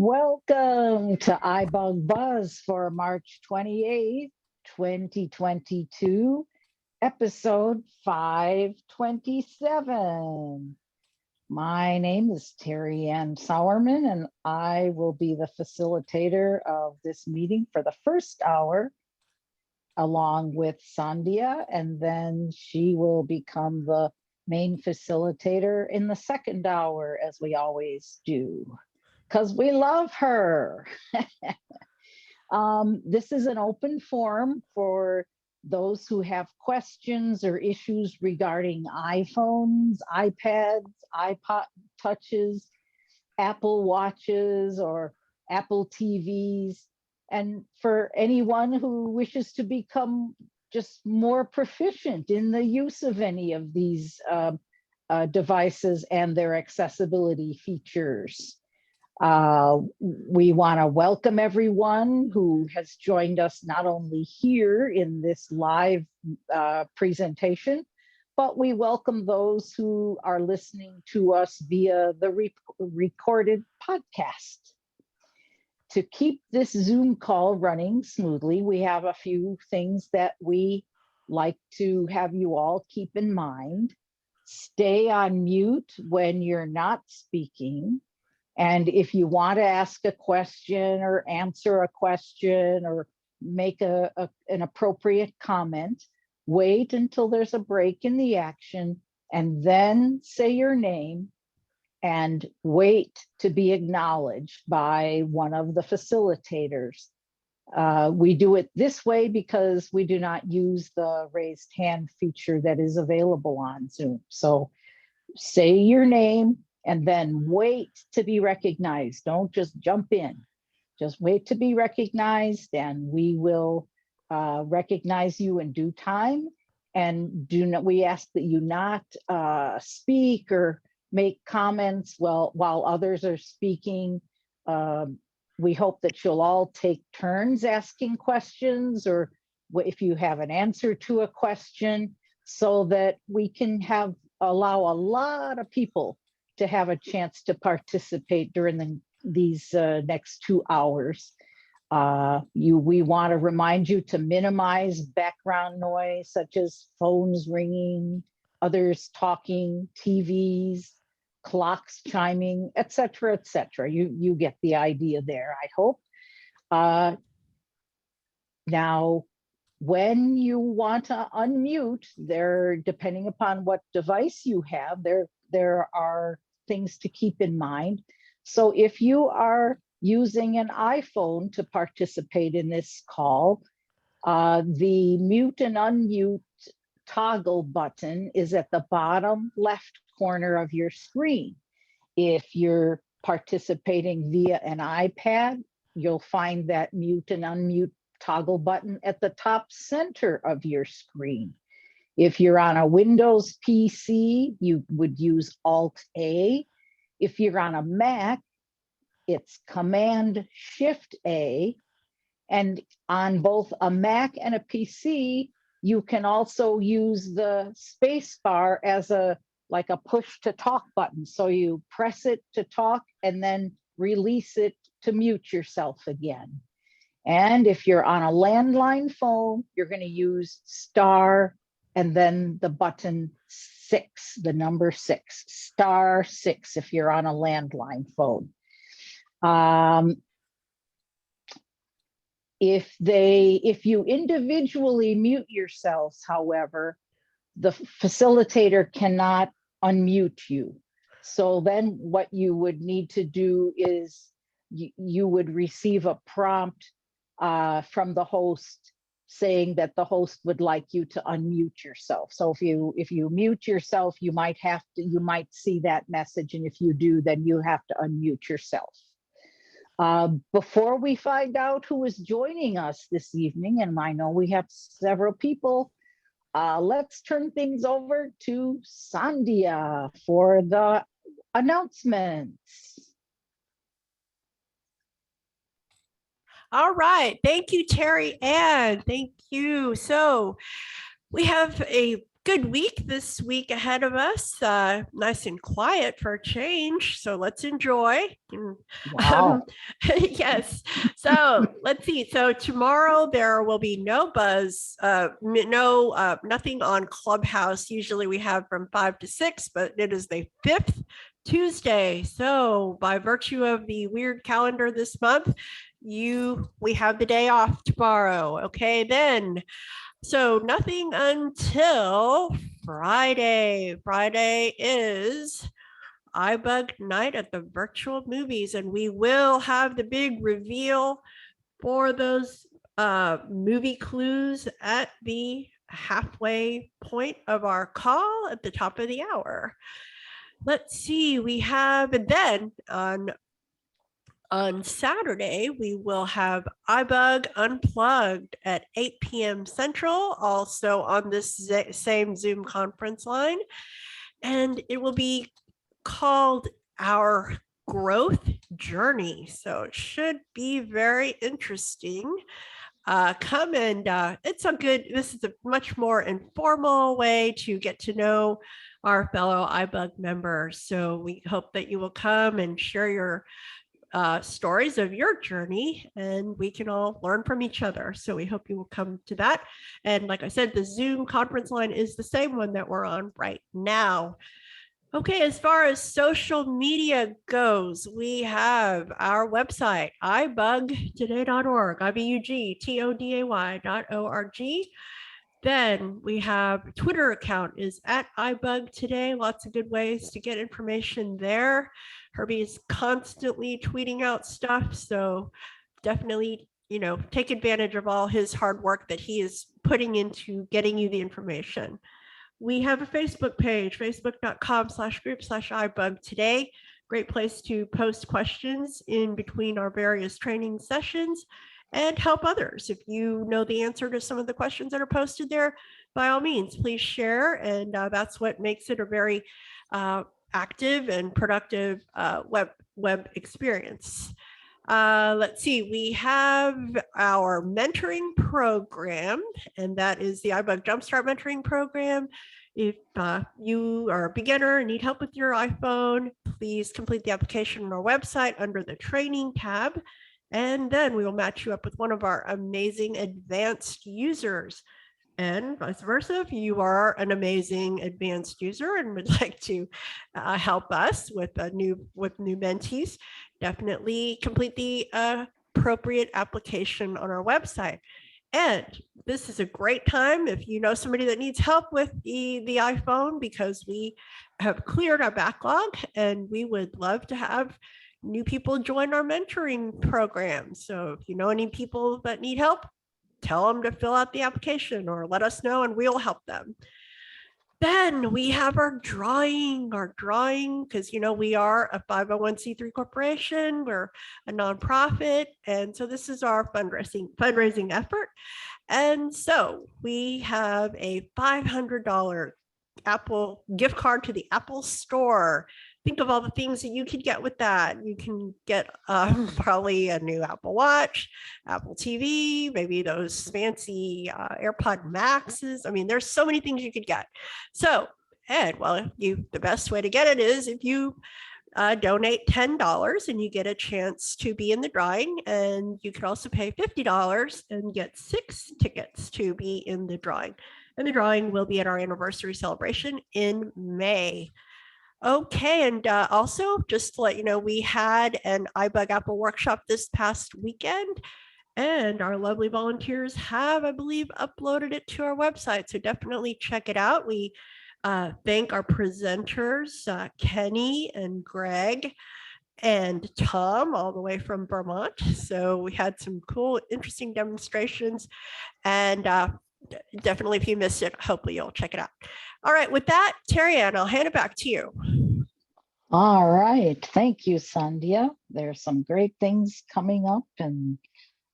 Welcome to iBUG Buzz for March 28th, 2022, episode 527. My name is Terry Ann Sauerman, and I will be the facilitator of this meeting for the first hour, along with Sandhya, and then she will become the main facilitator in the second hour, as we always do, because we love her. This is an open forum for those who have questions or issues regarding iPhones, iPads, iPod Touches, Apple Watches, or Apple TVs, and for anyone who wishes to become just more proficient in the use of any of these devices and their accessibility features. We want to welcome everyone who has joined us not only here in this live presentation, but we welcome those who are listening to us via the recorded podcast. To keep this Zoom call running smoothly, we have a few things that we like to have you all keep in mind. Stay on mute when you're not speaking. And if you want to ask a question or answer a question or make an appropriate comment, wait until there's a break in the action and then say your name and wait to be acknowledged by one of the facilitators. We do it this way because we do not use the raised hand feature that is available on Zoom. So say your name and then wait to be recognized. Don't just jump in. Just wait to be recognized, and we will recognize you in due time. And we ask that you not speak or make comments while others are speaking. We hope that you'll all take turns asking questions, or if you have an answer to a question, so that we can allow a lot of people to have a chance to participate during these next 2 hours. We want to remind you to minimize background noise, such as phones ringing, others talking, TVs, clocks chiming, etc., etc. You get the idea there, I hope. Now, when you want to unmute, depending upon what device you have, there are things to keep in mind. So if you are using an iPhone to participate in this call, the mute and unmute toggle button is at the bottom left corner of your screen. If you're participating via an iPad, you'll find that mute and unmute toggle button at the top center of your screen. If you're on a Windows PC, you would use Alt-A. If you're on a Mac, it's Command-Shift-A. And on both a Mac and a PC, you can also use the space bar as like a push to talk button. So you press it to talk and then release it to mute yourself again. And if you're on a landline phone, you're going to use star and then the button 6, the number 6, star 6 if you're on a landline phone. If you individually mute yourselves, however, the facilitator cannot unmute you. So then what you would need to do is you would receive a prompt from the host saying that the host would like you to unmute yourself. So if you mute yourself, you might see that message, and if you do, then you have to unmute yourself. Before we find out who is joining us this evening, and I know we have several people, let's turn things over to Sandhya for the announcements. All right, thank you, Terry Ann. Thank you. So we have a good week this week ahead of us. Nice and quiet for a change. So let's enjoy. Wow. Yes. So let's see. So tomorrow there will be no buzz, nothing on Clubhouse. Usually we have from 5 to 6, but it is the 5th Tuesday. So by virtue of the weird calendar this month, we have the day off tomorrow. Okay, then. So nothing until Friday. Friday is iBUG night at the virtual movies, and we will have the big reveal for those movie clues at the halfway point of our call at the top of the hour. Let's see, we have, and then on Saturday, we will have iBUG Unplugged at 8 p.m. Central, also on this same Zoom conference line. And it will be called Our Growth Journey. So it should be very interesting. Come and this is a much more informal way to get to know our fellow iBUG members. So we hope that you will come and share your stories of your journey, and we can all learn from each other. So we hope you will come to that. And like I said, the Zoom conference line is the same one that we're on right now. Okay, as far as social media goes, we have our website, ibugtoday.org, ibugtoday.org. Then we have Twitter account is at iBUG Today. Lots of good ways to get information there. Herbie is constantly tweeting out stuff, so definitely, take advantage of all his hard work that he is putting into getting you the information. We have a Facebook page, facebook.com/group/iBUG Today. Great place to post questions in between our various training sessions and help others. If you know the answer to some of the questions that are posted there, by all means, please share. And that's what makes it a very active and productive web experience. Let's see, we have our mentoring program, and that is the iBUG Jumpstart mentoring program. If you are a beginner and need help with your iPhone, please complete the application on our website under the training tab. And then we will match you up with one of our amazing advanced users. And vice versa, if you are an amazing advanced user and would like to help us with new mentees, definitely complete the appropriate application on our website. And this is a great time if you know somebody that needs help with the iPhone, because we have cleared our backlog and we would love to have new people join our mentoring program. So if you know any people that need help, tell them to fill out the application or let us know and we'll help them. Then we have our drawing, because we are a 501c3 corporation, we're a nonprofit, and so this is our fundraising effort. And so we have a $500 Apple gift card to the Apple Store. Think of all the things that you could get with that. You can get probably a new Apple Watch, Apple TV, maybe those fancy AirPod Maxes. I mean, there's so many things you could get. So, the best way to get it is if you donate $10 and you get a chance to be in the drawing, and you can also pay $50 and get 6 tickets to be in the drawing. And the drawing will be at our anniversary celebration in May. Okay, and also just to let you know, we had an iBUG Apple workshop this past weekend, and our lovely volunteers have, I believe, uploaded it to our website. So definitely check it out. We thank our presenters, Kenny and Greg and Tom, all the way from Vermont. So we had some cool, interesting demonstrations, and definitely if you missed it, hopefully you'll check it out. All right, with that, Terry Ann, I'll hand it back to you. All right. Thank you, Sandhya. There's some great things coming up. And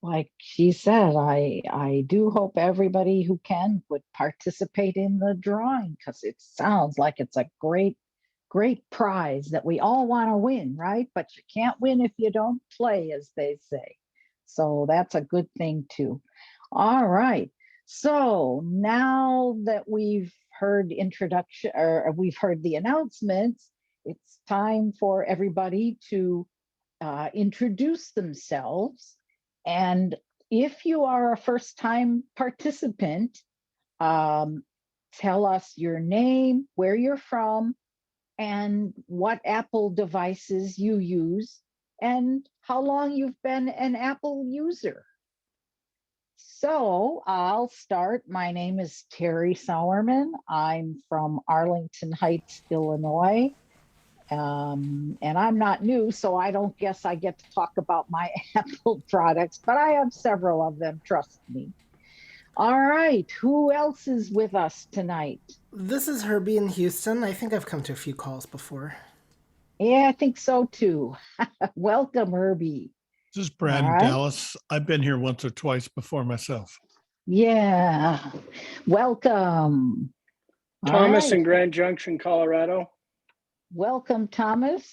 like she said, I do hope everybody who can would participate in the drawing, because it sounds like it's a great prize that we all want to win, right? But you can't win if you don't play, as they say. So that's a good thing too. All right. So now that we've heard introduction, or we've heard the announcements, it's time for everybody to introduce themselves. And if you are a first-time participant, tell us your name, where you're from, and what Apple devices you use, and how long you've been an Apple user. So I'll start. My name is Terry Sauerman. I'm from Arlington Heights, Illinois. And I'm not new, so I don't guess I get to talk about my Apple products, but I have several of them, trust me. All right, who else is with us tonight? This is Herbie in Houston. I think I've come to a few calls before. Yeah, I think so too. Welcome, Herbie. This is Brad in Dallas. I've been here once or twice before myself. Yeah, welcome. Thomas in Grand Junction, Colorado. Welcome, Thomas.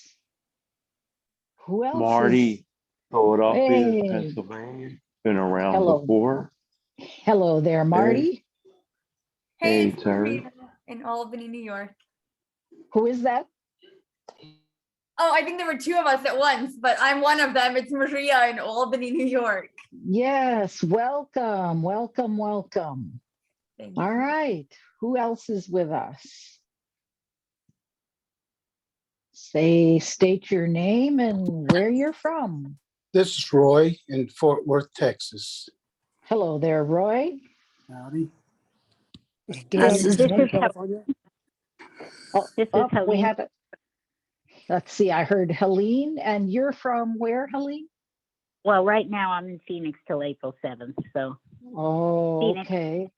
Who else? Marty, Philadelphia, Hey. Pennsylvania. Been around before. Hello there, Marty. Hey, it's Terry. Maria in Albany, New York. Who is that? Oh, I think there were two of us at once, but I'm one of them. It's Maria in Albany, New York. Yes, welcome, welcome, welcome. Thank you. All right, who else is with us? State your name and where you're from. This is Roy in Fort Worth, Texas. Hello there, Roy. Howdy. This is California. We have it. Let's see, I heard Helene, and you're from where, Helene? Well, right now I'm in Phoenix till April 7th, so. Oh, Phoenix. okay.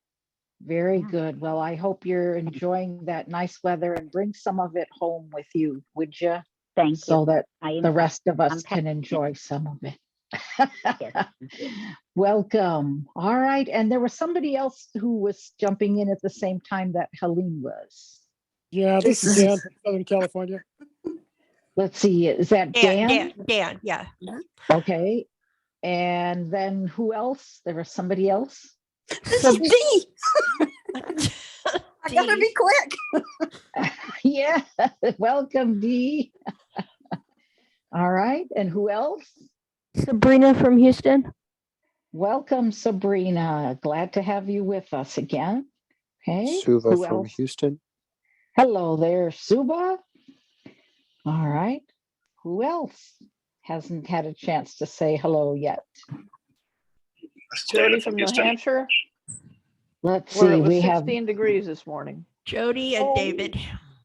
Very Yeah. good. Well, I hope you're enjoying that nice weather and bring some of it home with you, would you? Thank you. So that I the rest of us I'm can enjoy some of it. Yes. Welcome. All right. And there was somebody else who was jumping in at the same time that Helene was. Yeah, this is Dan from Southern California. Let's see, is that Dan? Dan, yeah. Okay. And then who else? There was somebody else? This is Dee. I gotta be quick. Yeah. Welcome, Dee. All right. And who else? Sabrina from Houston. Welcome, Sabrina. Glad to have you with us again. Okay. Suva Who from else? Houston. Hello there, Suba. All right. Who else hasn't had a chance to say hello yet? Jody from New Hampshire. Let's Where see. it was We have 16 degrees this morning. Jody and David.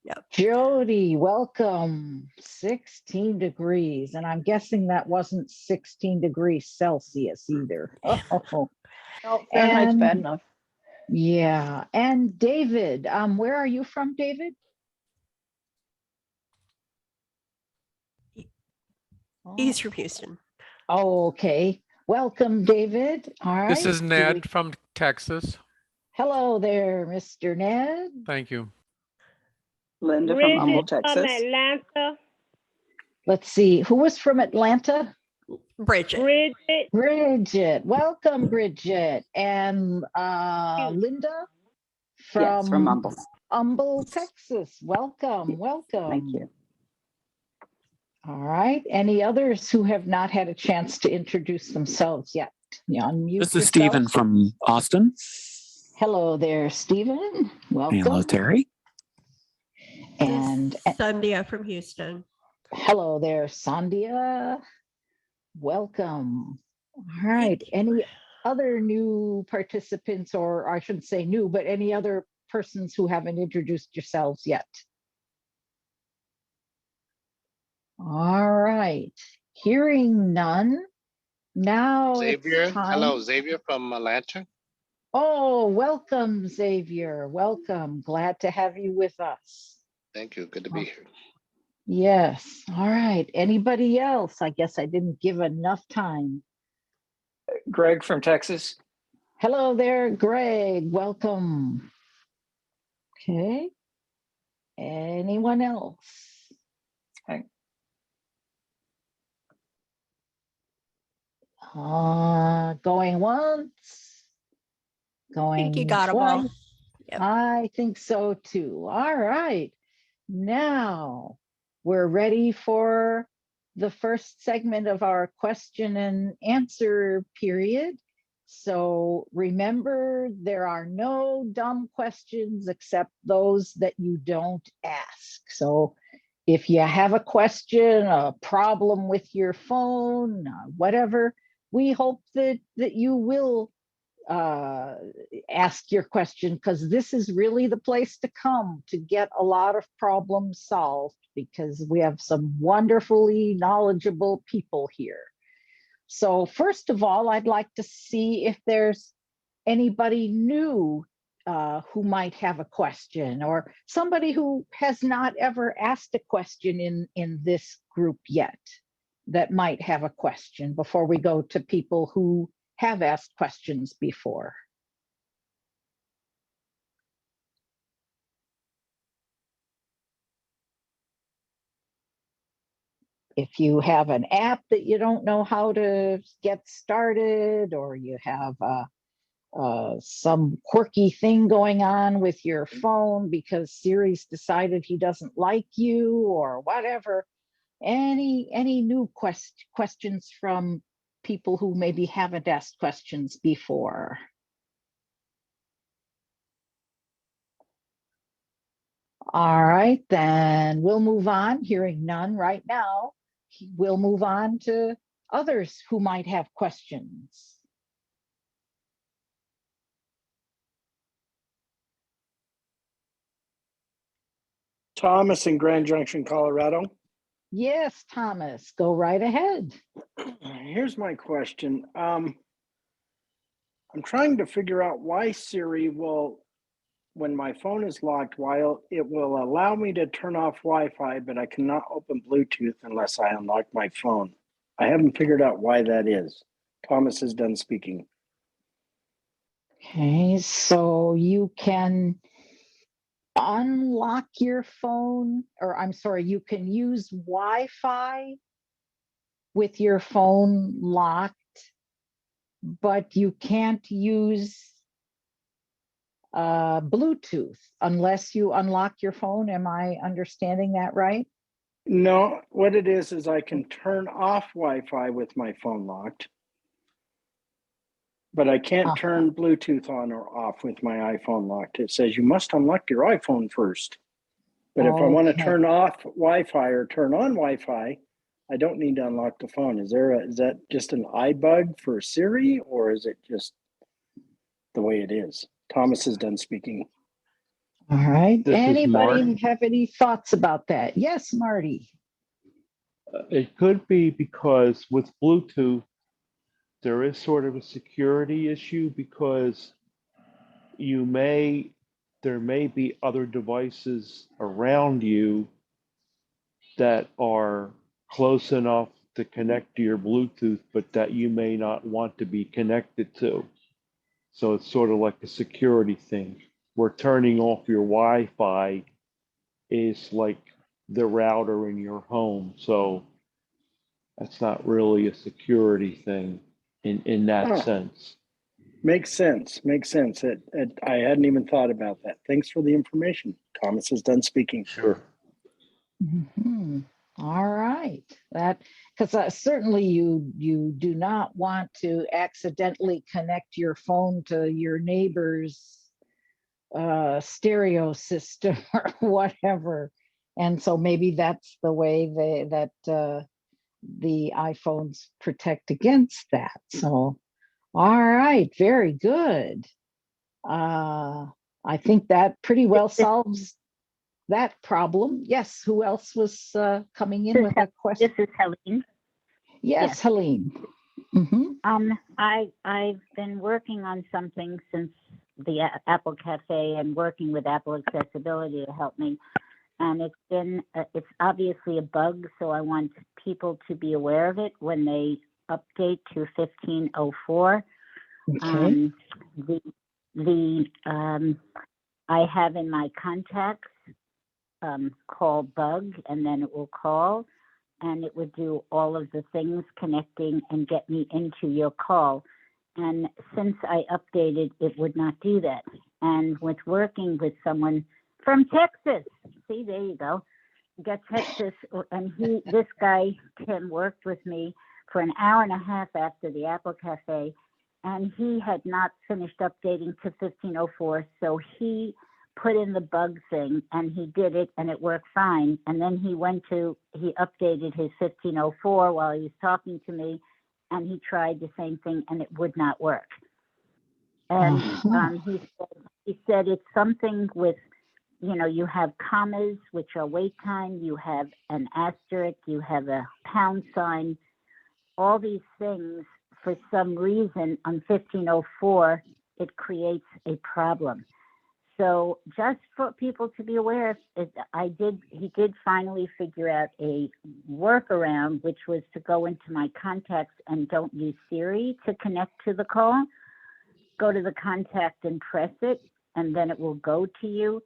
Yep. Jody. Welcome. 16 degrees. And I'm guessing that wasn't 16 degrees Celsius either. Oh. Oh, Fahrenheit's And- bad enough. Yeah. And David, where are you from, David? He's from Houston. Oh, okay. Welcome, David. All right. This is Ned from Texas. Hello there, Mr. Ned. Thank you. Linda from Humble, Texas. Atlanta. Let's see. Who was from Atlanta? Bridget. Bridget. Welcome, Bridget. And Linda Yes, from Humble. Humble, Texas. Welcome. Welcome. Thank you. All right. Any others who have not had a chance to introduce themselves yet? You unmute This is yourself. Stephen from Austin. Hello there, Stephen. Welcome. Hello, Terry. And Sandhya from Houston. hello there, Sandhya. Welcome. All right. Any other new participants, or I shouldn't say new, but any other persons who haven't introduced yourselves yet? All right. Hearing none. Now Xavier, it's time. hello, Xavier from Atlanta. Oh, welcome, Xavier. Welcome. Glad to have you with us. Thank you. Good to be here. Yes. All right. Anybody else? I guess I didn't give enough time. Greg from Texas. Hello there, Greg. Welcome. Okay. Anyone else? Hey. Going once. I think you Going got them all. twice. I think so too. All right. Now we're ready for the first segment of our question and answer period. So remember, there are no dumb questions except those that you don't ask. So if you have a question, a problem with your phone, whatever, we hope that you will ask your question, because this is really the place to come to get a lot of problems solved, because we have some wonderfully knowledgeable people here. So first of all, I'd like to see if there's anybody new who might have a question, or somebody who has not ever asked a question in this group yet that might have a question before we go to people who have asked questions before. If you have an app that you don't know how to get started, or you have some quirky thing going on with your phone because Siri's decided he doesn't like you, or whatever, any new questions from people who maybe haven't asked questions before? All right, then we'll move on. Hearing none right now, we'll move on to others who might have questions. Thomas in Grand Junction, Colorado. Yes, Thomas, go right ahead. Here's my question. I'm trying to figure out why Siri will, when my phone is locked, while it will allow me to turn off Wi-Fi, but I cannot open Bluetooth unless I unlock my phone. I haven't figured out why that is. Thomas is done speaking. Okay, so you can unlock your phone, or I'm sorry, you can use Wi-Fi with your phone locked, but you can't use Bluetooth unless you unlock your phone. Am I understanding that right? No, what it is I can turn off Wi-Fi with my phone locked, but I can't turn Bluetooth on or off with my iPhone locked. It says you must unlock your iPhone first. But if I want to turn off Wi-Fi or turn on Wi-Fi, I don't need to unlock the phone. Is that just an iBUG for Siri, or is it just the way it is? Thomas is done speaking. All right. This is Anybody Mark. have any thoughts about that? Yes, Marty. It could be because with Bluetooth, there is sort of a security issue, because there may be other devices around you that are close enough to connect to your Bluetooth, but that you may not want to be connected to. So it's sort of like a security thing, where turning off your Wi-Fi is like the router in your home. So that's not really a security thing in that sense. Makes sense. I hadn't even thought about that. Thanks for the information. Thomas is done speaking. Sure. Mm-hmm. All right. That, because certainly you do not want to accidentally connect your phone to your neighbor's stereo system or whatever. And so maybe that's the way that the iPhones protect against that. So, all right, very good. I think that pretty well solves that problem. Yes, who else was coming in with a question? This is Helene. Yes, Helene. Mm-hmm. I've been working on something since the Apple Cafe and working with Apple Accessibility to help me. And it's obviously a bug, so I want people to be aware of it when they update to 1504. Okay. I have in my contacts call bug, and then it will call, and it would do all of the things connecting and get me into your call. And since I updated, it would not do that. and with working with someone from Texas. See, there you go. Got Texas, and this guy, Tim, worked with me for an hour and a half after the Apple Cafe, and he had not finished updating to 1504, so he put in the bug thing, and he did it, and it worked fine. And then he updated his 1504 while he was talking to me, and he tried the same thing, and it would not work. And he said it's something with, you have commas, which are wait time, you have an asterisk, you have a pound sign, all these things, for some reason on 1504, it creates a problem. So just for people to be aware, he did finally figure out a workaround, which was to go into my contacts and don't use Siri to connect to the call. Go to the contact and press it, and then it will go to you.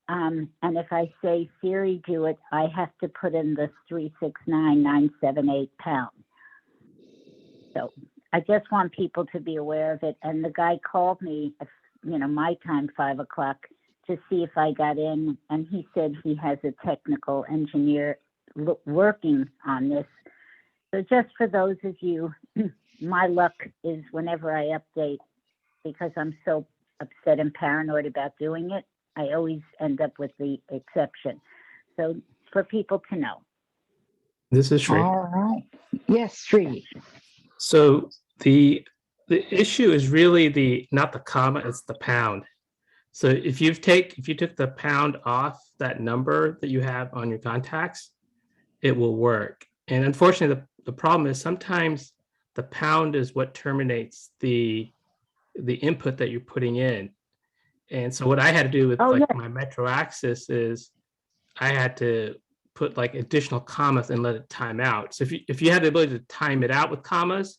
And if I say Siri, do it, I have to put in the 369978 pound. So I just want people to be aware of it. And the guy called me, my time, 5 o'clock, to see if I got in. And he said he has a technical engineer working on this. So just for those of you, my luck is whenever I update, because I'm so upset and paranoid about doing it, I always end up with the exception. So for people to know. This is Sree. All right. Yes, Sree. So the issue is really not the comma, it's the pound. So if you took the pound off that number that you have on your contacts, it will work. And unfortunately, the problem is sometimes the pound is what terminates the input that you're putting in. And so what I had to do with my Metro Access is I had to put like additional commas and let it time out. So if you have the ability to time it out with commas,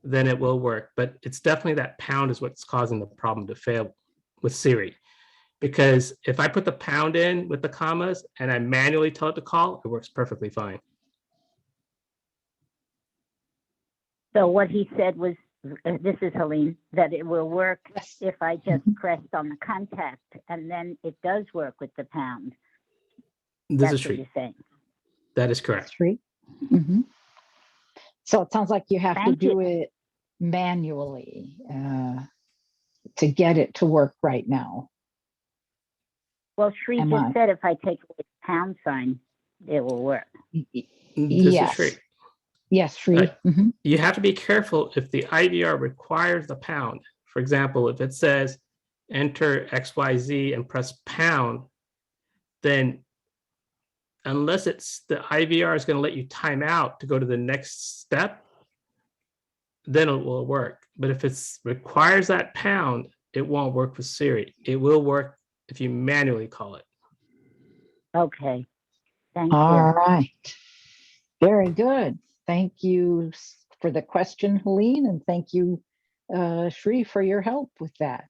then it will work. But it's definitely that pound is what's causing the problem to fail with Siri. Because if I put the pound in with the commas and I manually tell it to call, it works perfectly fine. So what he said was, this is Helene, that it will work if I just pressed on the contact, and then it does work with the pound. This is That's what Sree. you're saying. That is correct. Sree. Mm-hmm. So it sounds like you have to do you. it manually to get it to work right now. Well, Sree just said if I take away the pound sign, it will work. This is Sree. Yes, Sree. You have to be careful if the IVR requires the pound. For example, if it says enter XYZ and press pound, then unless the IVR is going to let you time out to go to the next step, then it will work. But if it requires that pound, it won't work with Siri. It will work if you manually call it. Okay. Thank you. All right. Very good. Thank you for the question, Helene, and thank you, Sree, for your help with that.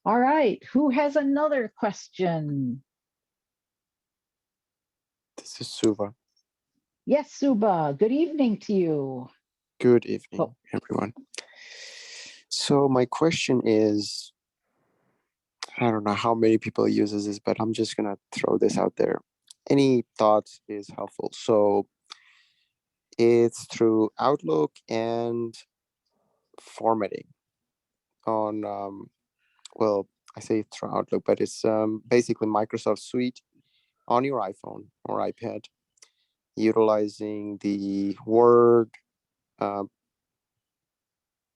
All right. Who has another question? This is Suba. Yes, Suba. Good evening to you. Good evening, everyone. So my question is, I don't know how many people uses this, but I'm just gonna throw this out there. Any thoughts is helpful. So it's through Outlook and formatting on, well, I say through Outlook, but it's basically Microsoft Suite on your iPhone or iPad, utilizing the Word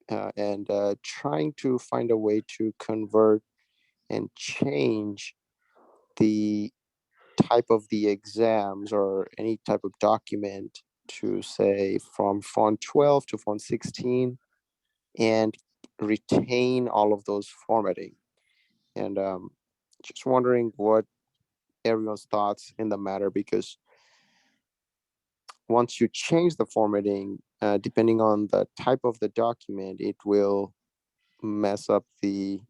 and trying to find a way to convert and change the type of the exams or any type of document to say from font 12 to font 16 and retain all of those formatting. And just wondering what everyone's thoughts in the matter, because once you change the formatting, depending on the type of the document, it will mess up the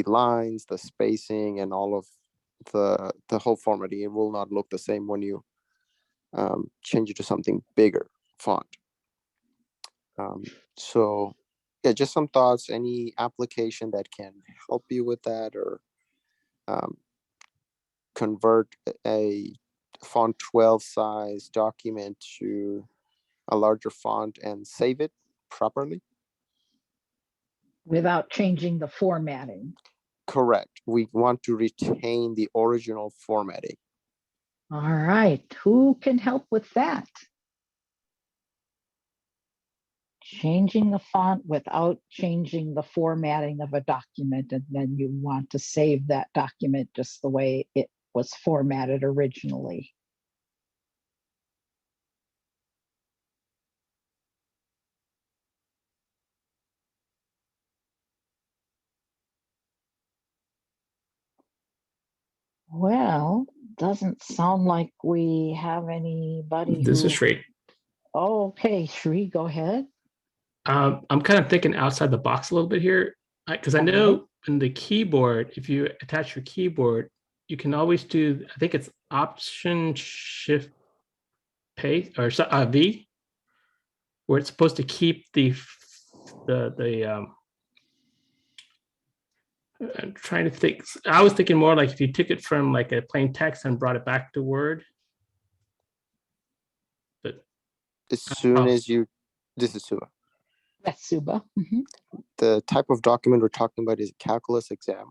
lines, the spacing, and all of the whole formatting. It will not look the same when you change it to something bigger font. So yeah, just some thoughts, any application that can help you with that, or convert a font 12 size document to a larger font and save it properly. Without changing the formatting. Correct. We want to retain the original formatting. All right. Who can help with that? Changing the font without changing the formatting of a document, and then you want to save that document just the way it was formatted originally. Well, doesn't sound like we have anybody This who... is Sree. Oh, okay, Sree, go ahead. I'm kind of thinking outside the box a little bit here, because I know in the keyboard, if you attach your keyboard, you can always do, I think it's Option Shift Paste or V, where it's supposed to keep I'm trying to think. I was thinking more like if you took it from like a plain text and brought it back to Word. But as soon as you, this is Suba. Yes, Suba. Mm-hmm. The type of document we're talking about is a calculus exam.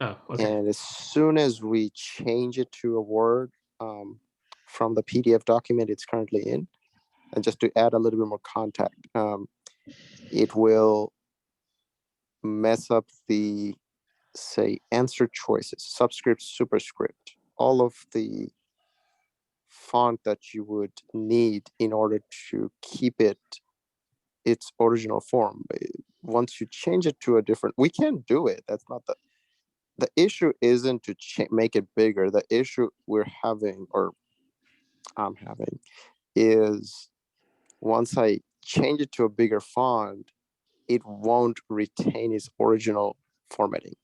Oh, okay. And as soon as we change it to a Word from the PDF document it's currently in, and just to add a little bit more context, it will mess up the, say, answer choices, subscript, superscript, all of the font that you would need in order to keep it its original form. Once you change it to a different, we can do it. That's not the issue isn't to make it bigger. The issue we're having, or I'm having, is once I change it to a bigger font, it won't retain its original formatting.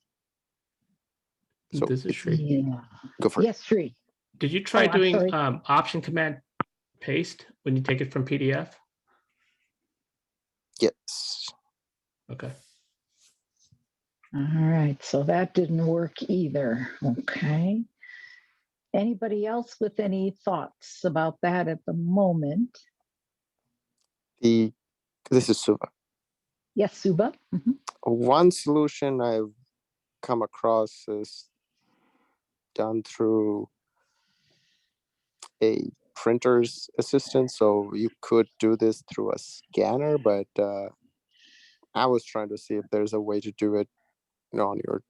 So this is Sree. Yeah. Go for it. Yes, Sree. Did you try I'm doing sorry. Option Command Paste when you take it from PDF? Yes. Okay. All right, so that didn't work either. Okay. Anybody else with any thoughts about that at the moment? This is Suba. Yes, Suba. Mm-hmm. One solution I've come across is done through a printer's assistant. So you could do this through a scanner, but I was trying to see if there's a way to do it, on your,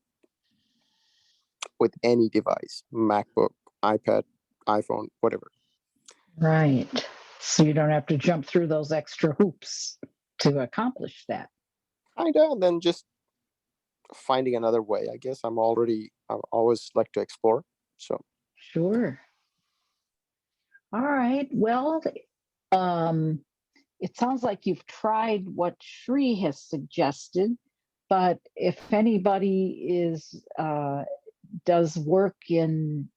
with any device, MacBook, iPad, iPhone, whatever. Right. So you don't have to jump through those extra hoops to accomplish that. Kinda, and then just finding another way. I guess I always like to explore. So sure. All right. Well, it sounds like you've tried what Sree has suggested, but if anybody does work in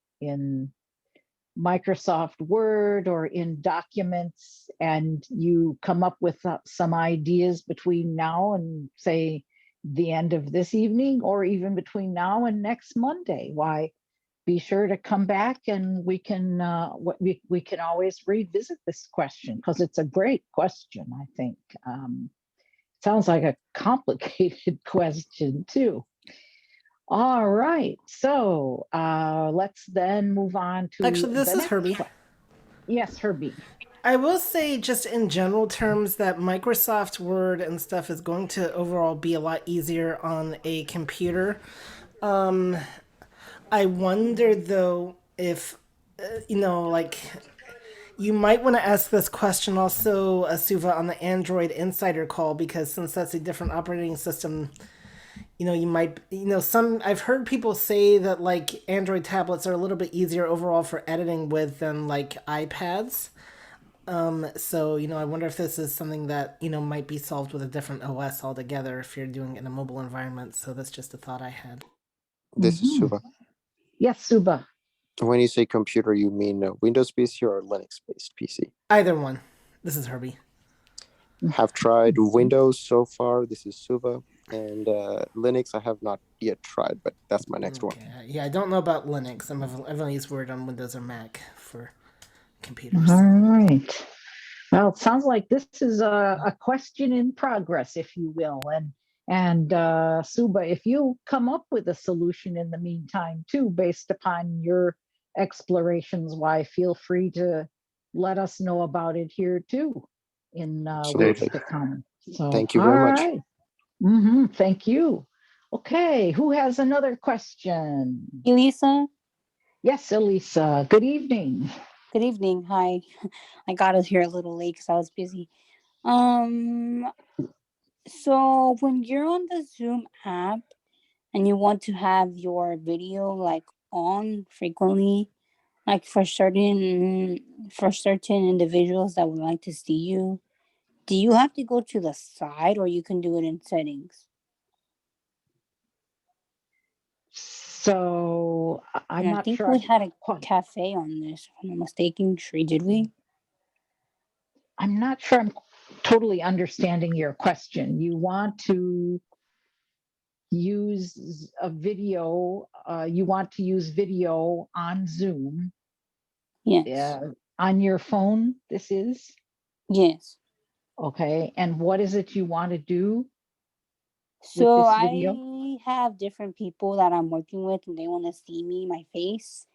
Microsoft Word or in documents, and you come up with some ideas between now and say the end of this evening, or even between now and next Monday, why, be sure to come back and we can always revisit this question, because it's a great question. I think sounds like a complicated question too. All right, so let's then move on to Actually, this is Herbie. Yes, Herbie. I will say, just in general terms, that Microsoft Word and stuff is going to overall be a lot easier on a computer. I wonder, though, if, you might want to ask this question also, Asuva, on the Android Insider call, because since that's a different operating system, you might, I've heard people say that, like, Android tablets are a little bit easier overall for editing with than, like, iPads. So, I wonder if this is something that, might be solved with a different OS altogether if you're doing it in a mobile environment. So that's just a thought I had. This is Suba. Yes, Suba. When you say computer, you mean a Windows PC or a Linux-based PC? Either one. This is Herbie. have tried Windows so far. This is Suva. And Linux, I have not yet tried, but that's my next one. Yeah, I don't know about Linux. I've only used Word on Windows or Mac for computers. All right. Well, it sounds like this is a question in progress, if you will. And Suba, if you come up with a solution in the meantime, too, based upon your explorations, why, feel free to let us know about it here, too, in weeks to come. So, thank you very much. Right. Thank you. Okay, who has another question? Elisa? Yes, Elisa. Good evening. Good evening. Hi. I got us here a little late because I was busy. So when you're on the Zoom app and you want to have your video like on frequently, like for certain individuals that would like to see you, do you have to go to the side or you can do it in settings? So I'm not think sure. we had a cafe on this, if I'm not mistaken. Sree, did we? I'm not sure I'm totally understanding your question. You want to use a video, you want to use video on Zoom. Yes. On your phone, this is? Yes. Okay, and what is it you want to do? So I have different people that I'm working with and they want to see me, my face.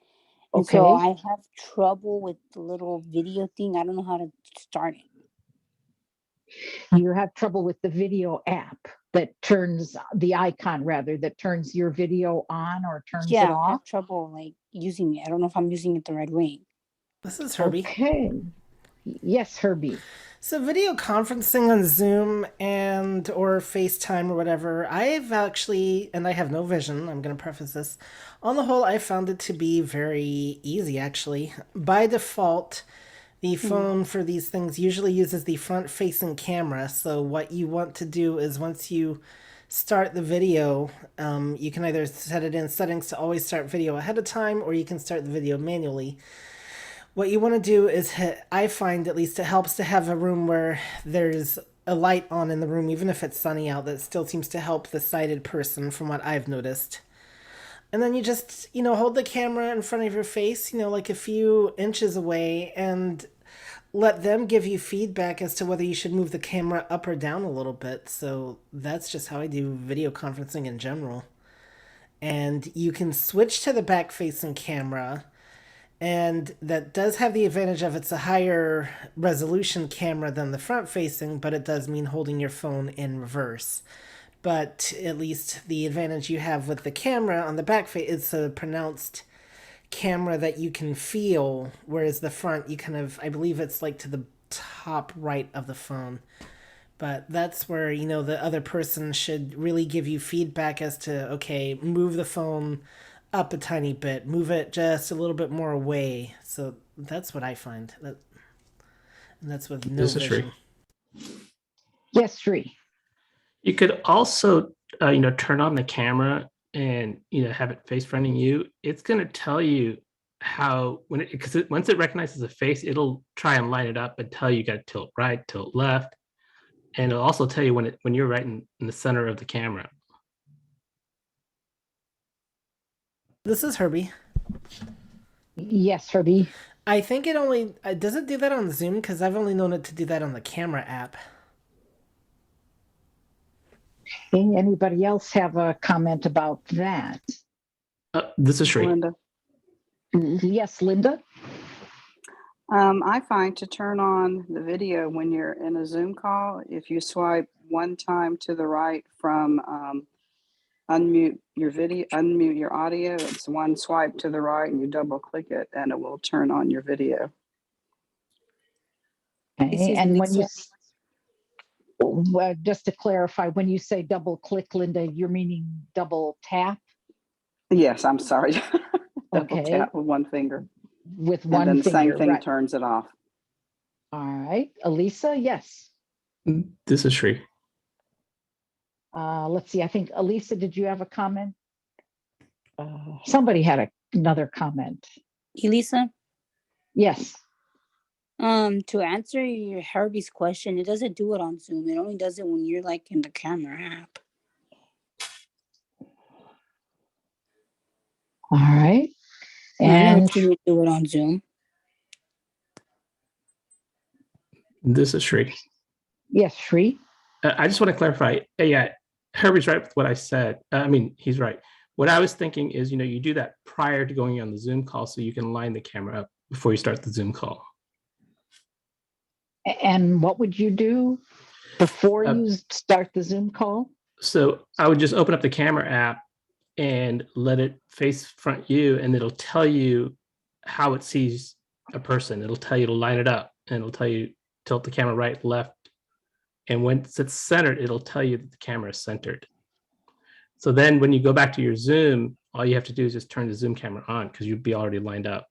And so I have trouble with the little video thing. I don't know how to start it. You have trouble with the video app that turns the icon that turns your video on or turns it off? I have trouble like using it. I don't know if I'm using it the right way. This is Herbie. Okay. Yes, Herbie. So video conferencing on Zoom and or FaceTime or whatever, I've actually, and I have no vision, I'm going to preface this, on the whole, I found it to be very easy actually. By default, the phone for these things usually uses the front-facing camera, so what you want to do is once you start the video, you can either set it in settings to always start video ahead of time, or you can start the video manually. What you want to do is, I find at least it helps to have a room where there's a light on in the room, even if it's sunny out. That still seems to help the sighted person from what I've noticed. And then you just, hold the camera in front of your face, like a few inches away, and let them give you feedback as to whether you should move the camera up or down a little bit. So that's just how I do video conferencing in general. And you can switch to the back-facing camera, and that does have the advantage of it's a higher resolution camera than the front-facing, but it does mean holding your phone in reverse. But at least the advantage you have with the camera on the back face, it's a pronounced camera that you can feel, whereas the front, you kind of, I believe it's like to the top right of the phone. But that's where, the other person should really give you feedback as to, okay, move the phone up a tiny bit, move it just a little bit more away. So that's what I find. And that's with no vision. Yes, Sree. You could also, turn on the camera and, have it face fronting you. It's going to tell you how, once it recognizes a face, it'll try and line it up and tell you got to tilt right, tilt left. And it'll also tell you when you're right in the center of the camera. This is Herbie. Yes, Herbie. I think it only, does it do that on Zoom? Because I've only known it to do that on the camera app. Anybody else have a comment about that? This is Sree. Linda. Yes, Linda. I find to turn on the video when you're in a Zoom call, if you swipe one time to the right from unmute your video, unmute your audio, it's one swipe to the right and you double click it and it will turn on your video. Okay, and when you, just to clarify, when you say double click, Linda, you're meaning double tap? Yes, I'm sorry. Double tap with one finger. With one and then finger, the same thing turns it off. All right, Elisa, yes. This is Sree. Let's see, I think, Elisa, did you have a comment? Somebody had another comment. Elisa? Yes. To answer your Herbie's question, it doesn't do it on Zoom. It only does it when you're like in the camera app. All right. I never And seen it do it on Zoom. This is Sree. yes, Sree. I just want to clarify. Yeah, Herbie's right with what I said. I mean, he's right. What I was thinking is, you do that prior to going on the Zoom call so you can line the camera up before you start the Zoom call. And what would you do before you start the Zoom call? So I would just open up the camera app and let it face front you, and it'll tell you how it sees a person. It'll tell you to line it up, and it'll tell you tilt the camera right, left. And once it's centered, it'll tell you that the camera is centered. So then when you go back to your Zoom, all you have to do is just turn the Zoom camera on because you'd be already lined up.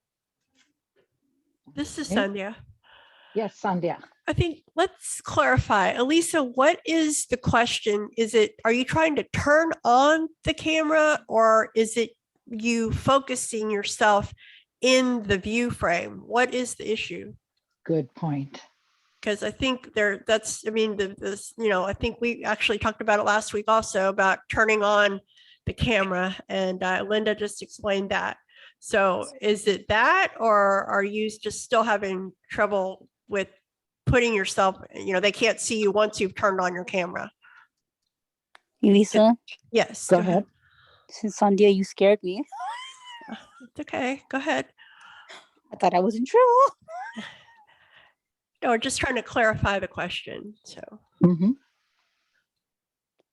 This is Sandhya. Yes, Sandhya. I think let's clarify. Elisa, what is the question? Are you trying to turn on the camera, or is it you focusing yourself in the view frame? What is the issue? Good point. Because I think I think we actually talked about it last week also about turning on the camera, and Linda just explained that. So is it that, or are you just still having trouble with putting yourself, they can't see you once you've turned on your camera? Elisa? Yes. Go ahead. Since Sandhya, you scared me. It's okay. Go ahead. I thought I was in trouble. No, we're just trying to clarify the question. So. Mm-hmm.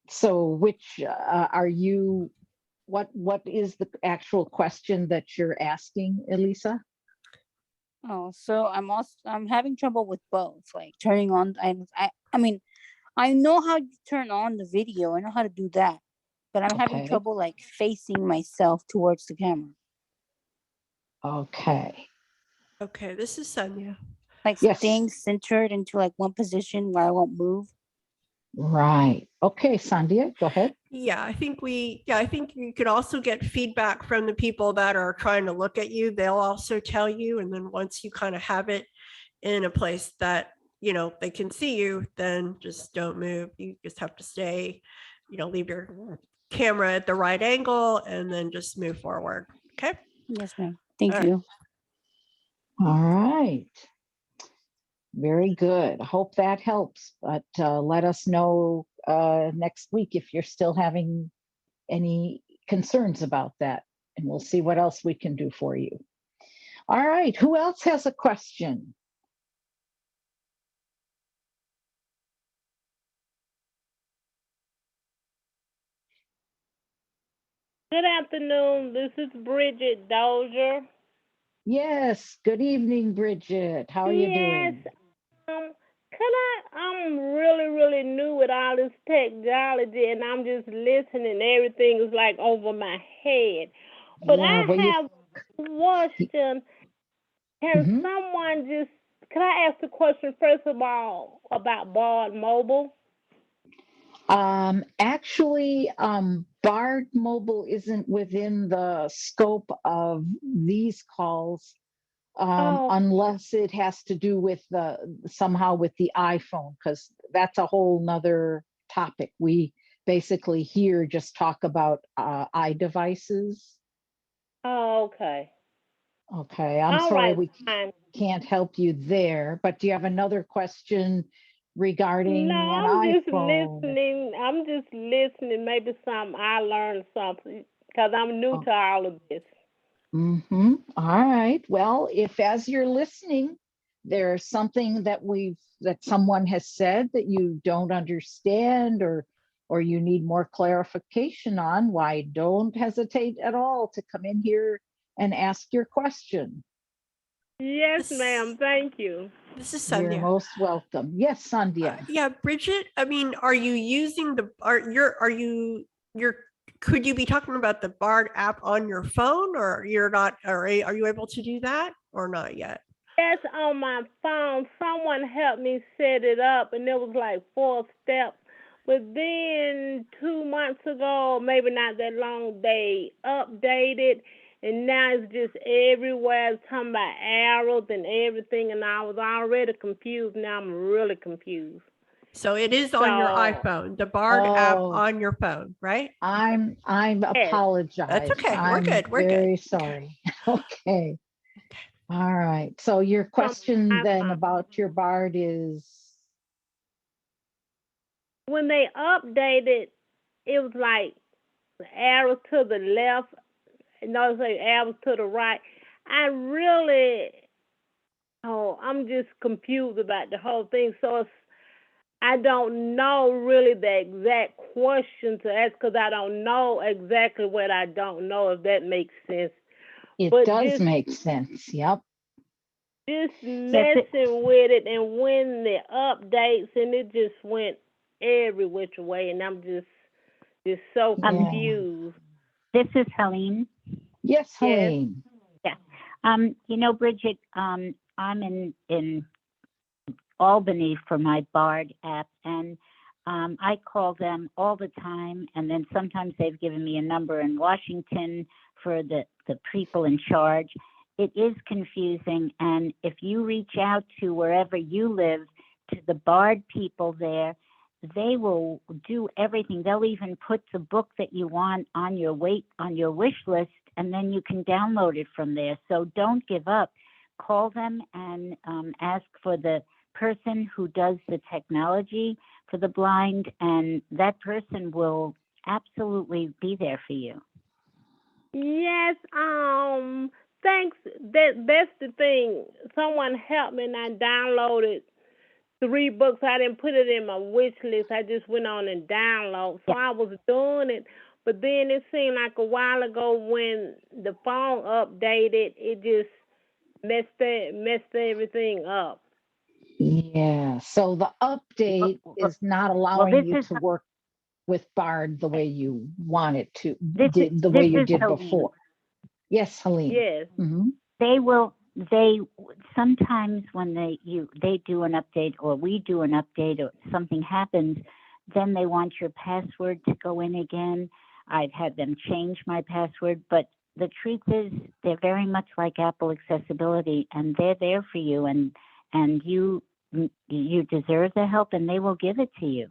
So which are you, what is the actual question that you're asking, Elisa? Oh, so I'm having trouble with both, like turning on. I mean, I know how you turn on the video. I know how to do that, but I'm having trouble like facing myself towards the camera. Okay. Okay, this is Sandhya. Like staying centered into like one position where I won't move. Right. Okay, Sandhya, go ahead. Yeah, I think you could also get feedback from the people that are trying to look at you. They'll also tell you, and then once you kind of have it in a place that they can see you, then just don't move. You just have to stay, leave your camera at the right angle, and then just move forward. Okay. Yes, ma'am. Thank you. All right. Very good. I hope that helps, but let us know next week if you're still having any concerns about that, and we'll see what else we can do for you. All right. Who else has a question? Good afternoon. This is Bridget Dozier. Yes. Good evening, Bridget. How are you doing? I'm really, really new with all this technology, and I'm just listening. Everything is like over my head. But I have a question. Can someone can I ask the question first of all about Bard Mobile? Actually, Bard Mobile isn't within the scope of these calls. Unless it has to do with somehow with the iPhone, because that's a whole nother topic. We basically here just talk about iDevices. Oh, okay. Okay, I'm sorry we can't help you there, but do you have another question regarding an iPhone? I'm just listening. Maybe I learned something because I'm new to all of this. Mm-hmm. All right. Well, if as you're listening, there's something that someone has said that you don't understand or you need more clarification on, why don't hesitate at all to come in here and ask your question. Yes, ma'am. Thank you. This is Sandhya. You're most welcome. Yes, Sandhya. Yeah, Bridget. I mean, are you using could you be talking about the Bard app on your phone, or you're not? Or are you able to do that, or not yet? Yes, on my phone. Someone helped me set it up, and it was like 4 steps. But then 2 months ago, maybe not that long, they updated, and now it's just everywhere. It's talking about arrows and everything, and I was already confused. Now I'm really confused. So it is on your So- iPhone, the Bard app Oh. on your phone, right? I'm apologize. That's okay. We're I'm good. We're good. very sorry. Okay. All right. So your question then about your Bard is When they updated, it was like the arrows to the left, and those like arrows to the right. I'm just confused about the whole thing. So I don't know really the exact question to ask because I don't know exactly what I don't know, if that makes sense. it But does just- make sense. Yep. Just messing with it, and when the updates, and it just went every which way, and I'm just so confused. This is Helene. Yes, Helene. Yeah. You know, Bridget, I'm in Albany for my Bard app, and I call them all the time, and then sometimes they've given me a number in Washington for the people in charge. It is confusing, and if you reach out to wherever you live, to the Bard people there, they will do everything. They'll even put the book that you want on your wish list, and then you can download it from there. So don't give up. Call them and ask for the person who does the technology for the blind, and that person will absolutely be there for you. Yes, thanks. That's the thing. Someone helped me, and I downloaded 3 books. I didn't put it in my wish list. I just went on and download. So I was doing it, but then it seemed like a while ago when the phone updated, it just messed everything up. Yeah. So the update is not allowing you to work with Bard the way you want it to, the way you did before. Yes, Helene. Yes. Mhm. They sometimes when they do an update, or we do an update, or something happens, then they want your password to go in again. I've had them change my password, but the truth is they're very much like Apple Accessibility, and they're there for you, and you deserve the help, and they will give it to you.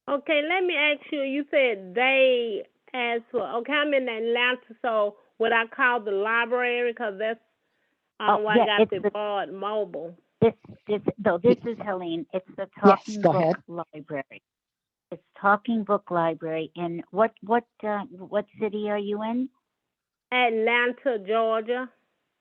Okay, let me ask you. You said they asked for. Okay, I'm in Atlanta, so what I call the library, because that's why I got the Bard mobile. This is Helene. It's the Yes, Talking go Book ahead. Library. It's Talking Book Library. In what city are you in? Atlanta, Georgia.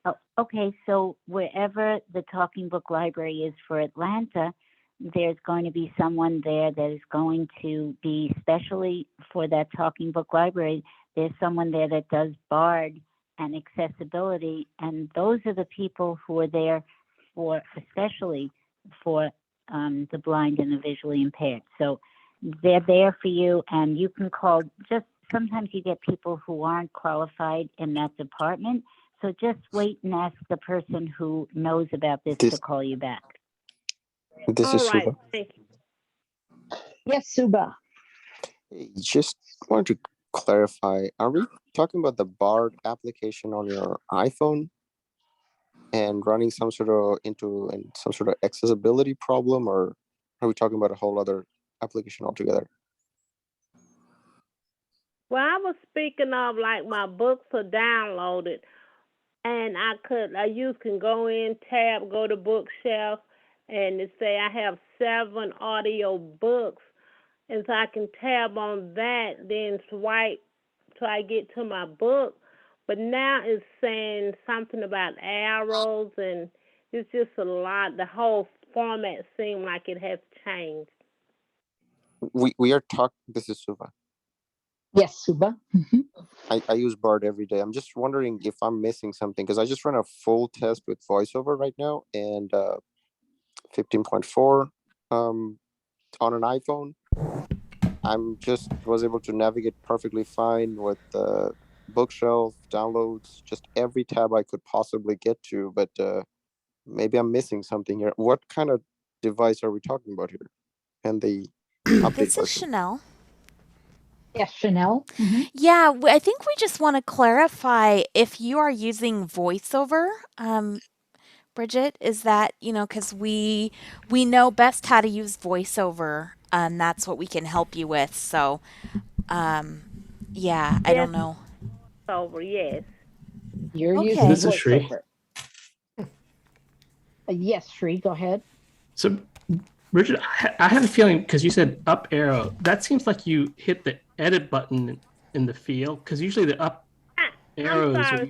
Oh, okay. So wherever the Talking Book Library is for Atlanta, there's going to be someone there that is going to be specially for that Talking Book Library. There's someone there that does Bard and accessibility, and those are the people who are there for, especially for the blind and the visually impaired. So they're there for you, and you can call. Just sometimes you get people who aren't qualified in that department, so just wait and ask the person who knows about this to call you back. This is All right, Suba. thank you. Yes, Suba. Just wanted to clarify, are we talking about the Bard application on your iPhone and running some sort of accessibility problem, or are we talking about a whole other application altogether? Well, I was speaking of like my books are downloaded, and you can go in, tab, go to bookshelf, and it say I have 7 audio books, and so I can tab on that, then swipe till I get to my book. But now it's saying something about arrows, and it's just a lot. The whole format seemed like it has changed. We are talking. This is Suba. Yes, Suba. I use Bard every day. I'm just wondering if I'm missing something, because I just run a full test with VoiceOver right now, and 15.4 on an iPhone. I'm just was able to navigate perfectly fine with the bookshelf, downloads, just every tab I could possibly get to, but maybe I'm missing something here. What kind of device are we talking about here? And the update This is version? Chanel. Yes, Chanel. Yeah, I think we just want to clarify if you are using VoiceOver, Bridget, is that, because we know best how to use VoiceOver, and that's what we can help you with. So, yeah, I don't know. Over, yes. You're Okay. using This is Sree. VoiceOver. Yes, Sree, go ahead. So, Bridget, I have a feeling because you said up arrow. That seems like you hit the edit button in the field because usually the up arrows are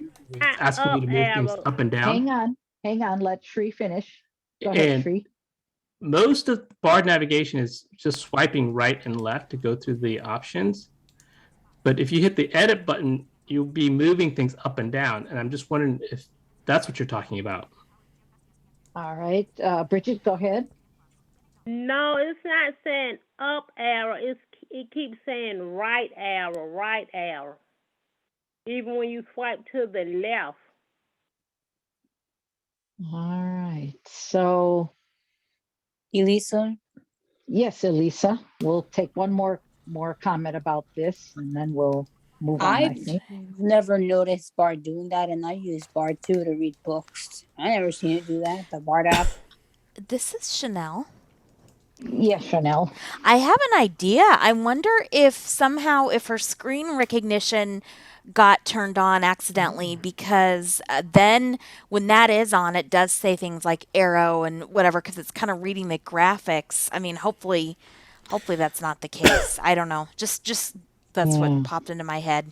asking you to move things up and down. Hang on. Let Sree finish. Go ahead, Sree. Most of bar navigation is just swiping right and left to go through the options. But if you hit the edit button, you'll be moving things up and down. And I'm just wondering if that's what you're talking about. All right. Bridget, go ahead. No, it's not saying up arrow. It keeps saying right arrow. Even when you swipe to the left. All right. So, Elisa? Yes, Elisa. We'll take one more comment about this, and then we'll move on. I I've think. never noticed Bard doing that, and I use Bard too to read books. I never seen it do that, the Bard app. This is Chanel. Yes, Chanel. I have an idea. I wonder if somehow if her screen recognition got turned on accidentally, because then when that is on, it does say things like arrow and whatever, because it's kind of reading the graphics. I mean, hopefully that's not the case. I don't know. Just that's what popped into my head.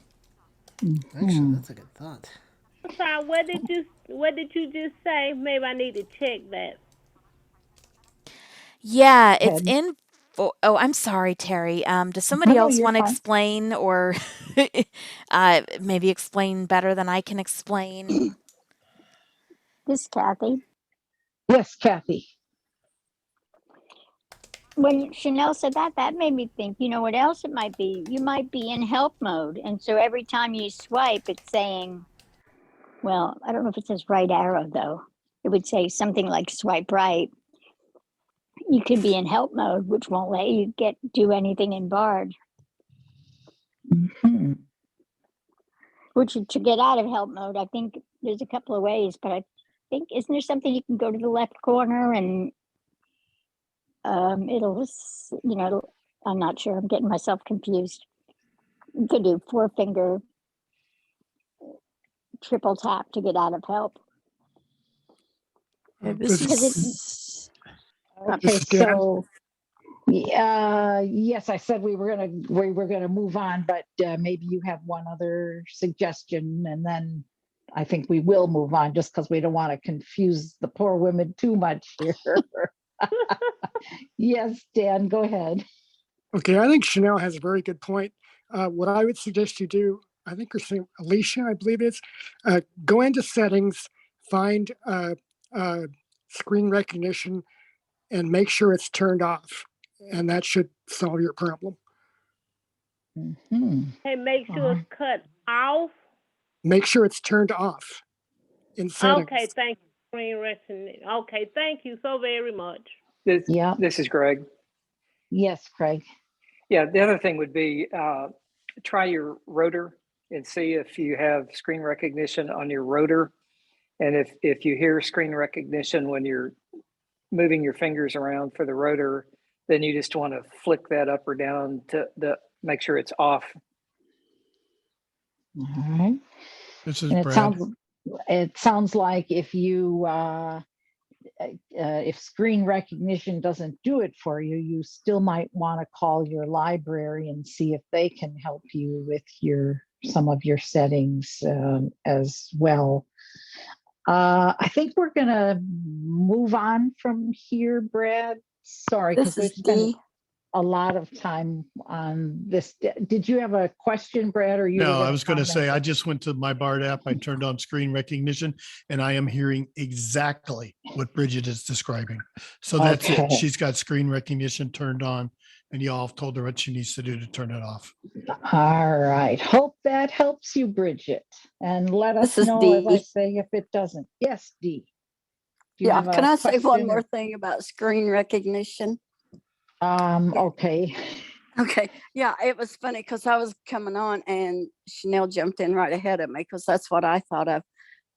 Actually, that's a good thought. Sorry, what did you just say? Maybe I need to check that. Yeah, it's in. Oh, I'm sorry, Terry. Does somebody else want to explain, or maybe explain better than I can explain? This is Kathy. Yes, Kathy. When Chanel said that made me think, you know what else it might be? You might be in help mode. And so every time you swipe, it's saying, well, I don't know if it says right arrow, though. It would say something like swipe right. You could be in help mode, which won't let you do anything in Bard. Mm-hmm. Which to get out of help mode, I think there's a couple of ways, but I think, isn't there something you can go to the left corner and it'll, I'm not sure. I'm getting myself confused. You could do 4-finger triple tap to get out of help. Okay, so yes, I said we were gonna move on, but maybe you have one other suggestion, and then I think we will move on, just because we don't want to confuse the poor women too much here. Yes, Dan, go ahead. Okay, I think Chanel has a very good point. What I would suggest you do, I think her name Alicia, I believe it's, go into settings, find screen recognition, and make sure it's turned off. And that should solve your problem. Mm-hmm. And make sure it's cut off. Make sure it's turned off in settings. Okay, thank you. Screen recognition. Okay, thank you so very much. This is Greg. Yes, Craig. Yeah, the other thing would be try your rotor and see if you have screen recognition on your rotor. And if you hear screen recognition when you're moving your fingers around for the rotor, then you just want to flick that up or down to make sure it's off. All right. This is and Brad. It sounds like if you if screen recognition doesn't do it for you, you still might want to call your library and see if they can help you with some of your settings as well. I think we're gonna move on from here, Brad. Sorry, because we spent a lot of time on this. Did you have a question, Brad, or you? No, I was going to say, I just went to my Bard app. I turned on screen recognition, and I am hearing exactly what Bridget is describing. So that's it. She's got screen recognition turned on, and you all have told her what she needs to do to turn it off. All right. Hope that helps you, Bridget. And let us know, as I say, if it doesn't. Yes, Dee. Yeah, can I say one more thing about screen recognition? Okay. Okay. Yeah, it was funny because I was coming on and Chanel jumped in right ahead of me because that's what I thought of.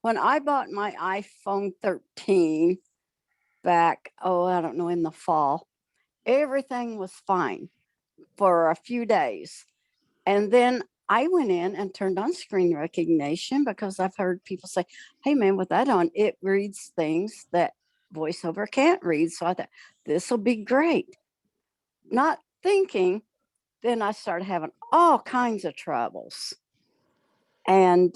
When I bought my iPhone 13 back, I don't know, in the fall, everything was fine for a few days. And then I went in and turned on screen recognition because I've heard people say, hey, man, with that on, it reads things that VoiceOver can't read. So I thought, this will be great. Not thinking, then I started having all kinds of troubles. And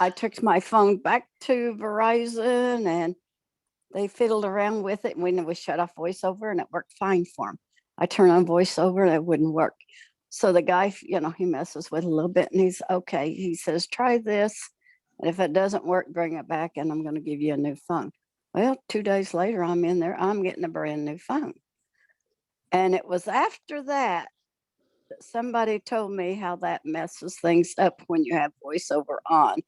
I took my phone back to Verizon and they fiddled around with it. And when we shut off VoiceOver and it worked fine for them. I turned on VoiceOver and it wouldn't work. So the guy, he messes with it a little bit and he's okay. He says, try this. And if it doesn't work, bring it back and I'm going to give you a new phone. Well, 2 days later, I'm in there. I'm getting a brand new phone. And it was after that somebody told me how that messes things up when you have VoiceOver on.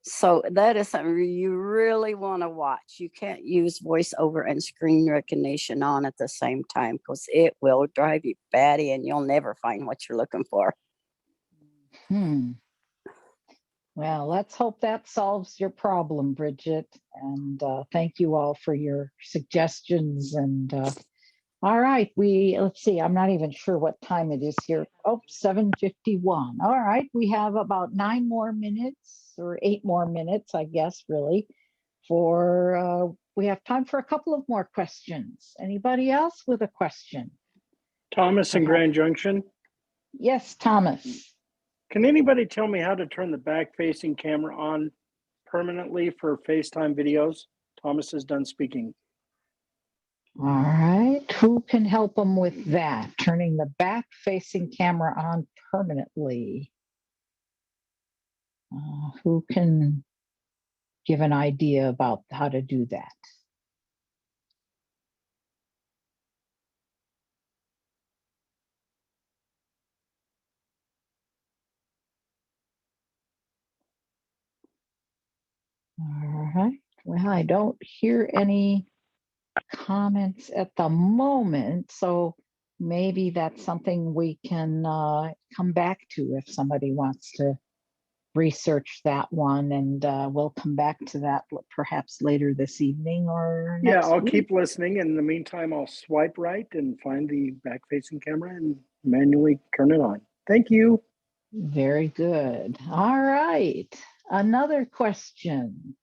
So that is something you really want to watch. You can't use VoiceOver and screen recognition on at the same time because it will drive you batty and you'll never find what you're looking for. Well, let's hope that solves your problem, Bridget. And thank you all for your suggestions. And all right, let's see, I'm not even sure what time it is here. 7:51. All right, we have about 9 more minutes or 8 more minutes, I guess, really, we have time for a couple of more questions. Anybody else with a question? Thomas in Grand Junction. Yes, Thomas. Can anybody tell me how to turn the back-facing camera on permanently for FaceTime videos? Thomas is done speaking. All right, who can help them with that? Turning the back-facing camera on permanently. Who can give an idea about how to do that? All right, well, I don't hear any comments at the moment, so maybe that's something we can come back to if somebody wants to research that one, and we'll come back to that perhaps later this evening or next I'll week. keep listening. In the meantime, I'll swipe right and find the back-facing camera and manually turn it on. Thank you. Very good. All right, another question.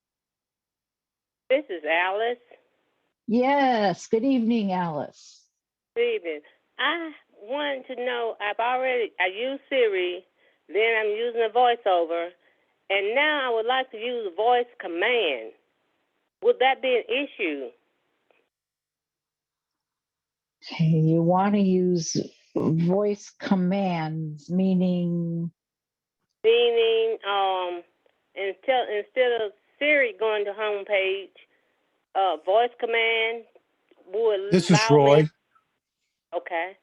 This is Alice. Yes, good evening, Alice. Good evening. I wanted to know, I use Siri, then I'm using a VoiceOver, and now I would like to use a voice command. Would that be an issue? Okay, you want to use voice commands, meaning? Meaning, instead of Siri going to home page, voice command would This is allow Roy. me. Okay.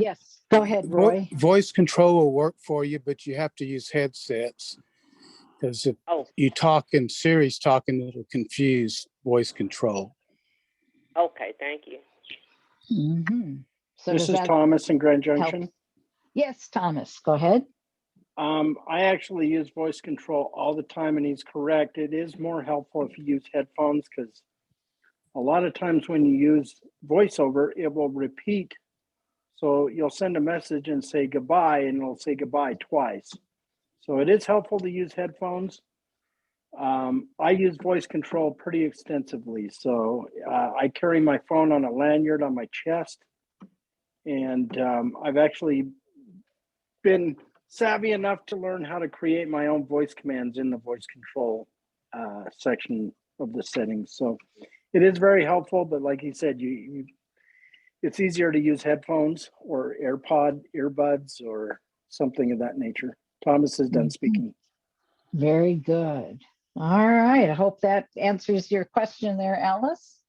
Yes, go ahead, Roy. Voice control will work for you, but you have to use headsets because if you talk and Siri's talking, it'll confuse voice control. Okay, thank you. Mm-hmm. So this is Thomas in Grand Junction. Help? Yes, Thomas, go ahead. I actually use voice control all the time, and he's correct. It is more helpful if you use headphones because a lot of times when you use VoiceOver, it will repeat. So you'll send a message and say goodbye, and it'll say goodbye twice. So it is helpful to use headphones. I use voice control pretty extensively. So I carry my phone on a lanyard on my chest. And I've actually been savvy enough to learn how to create my own voice commands in the voice control section of the settings. So it is very helpful, but like you said, it's easier to use headphones or earbuds or something of that nature. Thomas is done speaking. Very good. All right. I hope that answers your question there, Alice.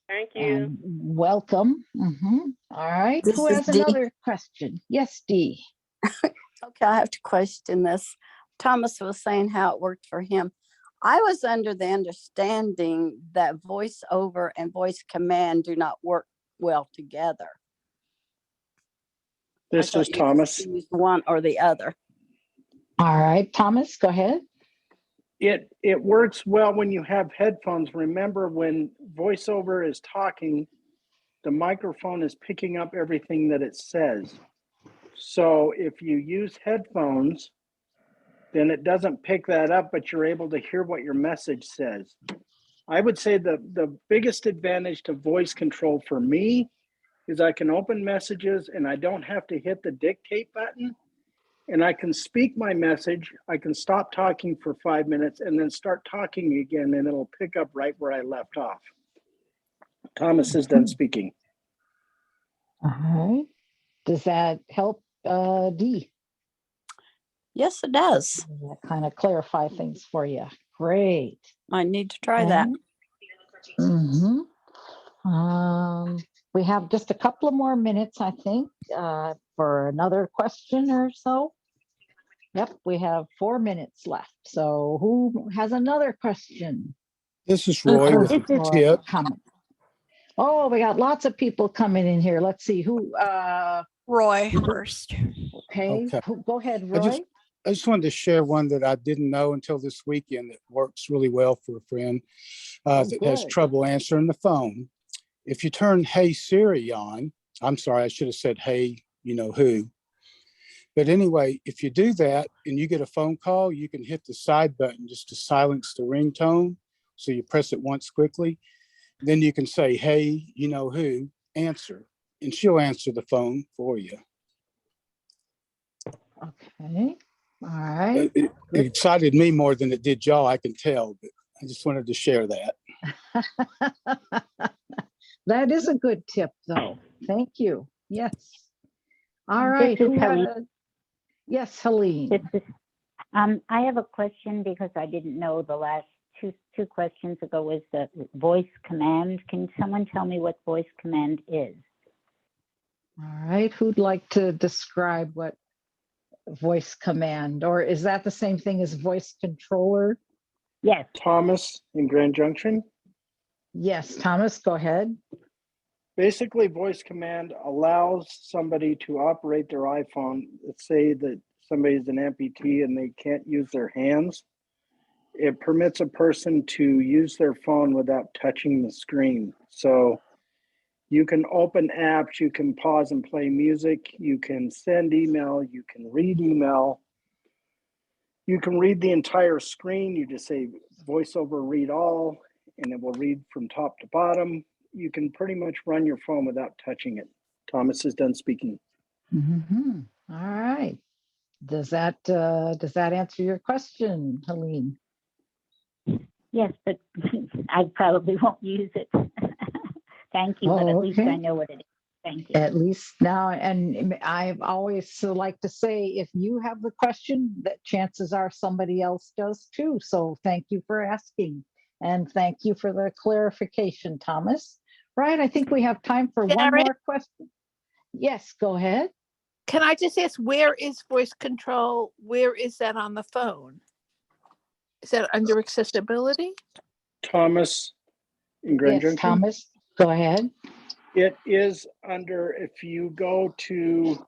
Thank you. Welcome. All right. This Who is has Dee. another question? Yes, Dee. Okay, I have to question this. Thomas was saying how it worked for him. I was under the understanding that VoiceOver and voice command do not work well together. This is Thomas. Use one or the other. All right, Thomas, go ahead. It works well when you have headphones. Remember, when VoiceOver is talking, the microphone is picking up everything that it says. So if you use headphones, then it doesn't pick that up, but you're able to hear what your message says. I would say the biggest advantage to voice control for me is I can open messages and I don't have to hit the dictate button, and I can speak my message. I can stop talking for 5 minutes and then start talking again, and it'll pick up right where I left off. Thomas is done speaking. All right. Does that help, Dee? Yes, it does. That kind of clarify things for you. Great. I need to try that. Mm-hmm. We have just a couple of more minutes, I think, for another question or so. Yep, we have 4 minutes left. So who has another question? This is Roy with a tip. Oh, we got lots of people coming in here. Let's see who. Roy first. Okay. Go ahead, Roy. I just wanted to share one that I didn't know until this weekend that works really well for a friend that has trouble answering the phone. If you turn Hey Siri on, I'm sorry, I should have said Hey, you know who. But anyway, if you do that and you get a phone call, you can hit the side button just to silence the ringtone. So you press it once quickly. Then you can say, hey, you know who, answer. And she'll answer the phone for you. Okay. All right. It excited me more than it did y'all, I can tell. But I just wanted to share that. That is a good tip, though. Thank you. Yes. All right. Yes, Helene. I have a question because I didn't know the last two questions ago was the voice command. Can someone tell me what voice command is? All right. Who'd like to describe what voice command, or is that the same thing as voice controller? Yes. Thomas in Grand Junction. Yes, Thomas, go ahead. Basically, voice command allows somebody to operate their iPhone. Let's say that somebody's an amputee and they can't use their hands. It permits a person to use their phone without touching the screen. So you can open apps, you can pause and play music, you can send email, you can read email, you can read the entire screen. You just say VoiceOver read all, and it will read from top to bottom. You can pretty much run your phone without touching it. Thomas is done speaking. Mm-hmm. All right. Does that answer your question, Helene? Yes, but I probably won't use it. Thank you, but at least I know what it is. Thank you. At least now, and I've always like to say, if you have the question, that chances are somebody else does too. So thank you for asking, and thank you for the clarification, Thomas. Right, I think we have time for one more question. Yes, go ahead. Can I just ask, where is voice control? Where is that on the phone? Is that under accessibility? Thomas in Grand Junction. Thomas, go ahead. It is under, if you go to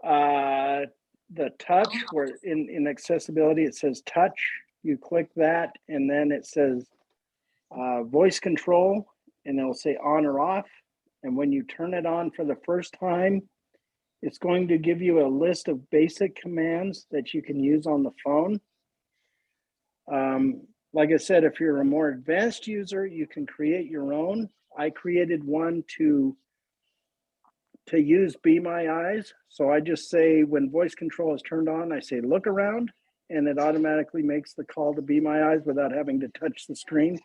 the touch, where in accessibility it says touch, you click that, and then it says voice control, and it'll say on or off. And when you turn it on for the first time, it's going to give you a list of basic commands that you can use on the phone. Like I said, if you're a more advanced user, you can create your own. I created one to use Be My Eyes. So I just say, when voice control is turned on, I say look around, and it automatically makes the call to Be My Eyes without having to touch the screen.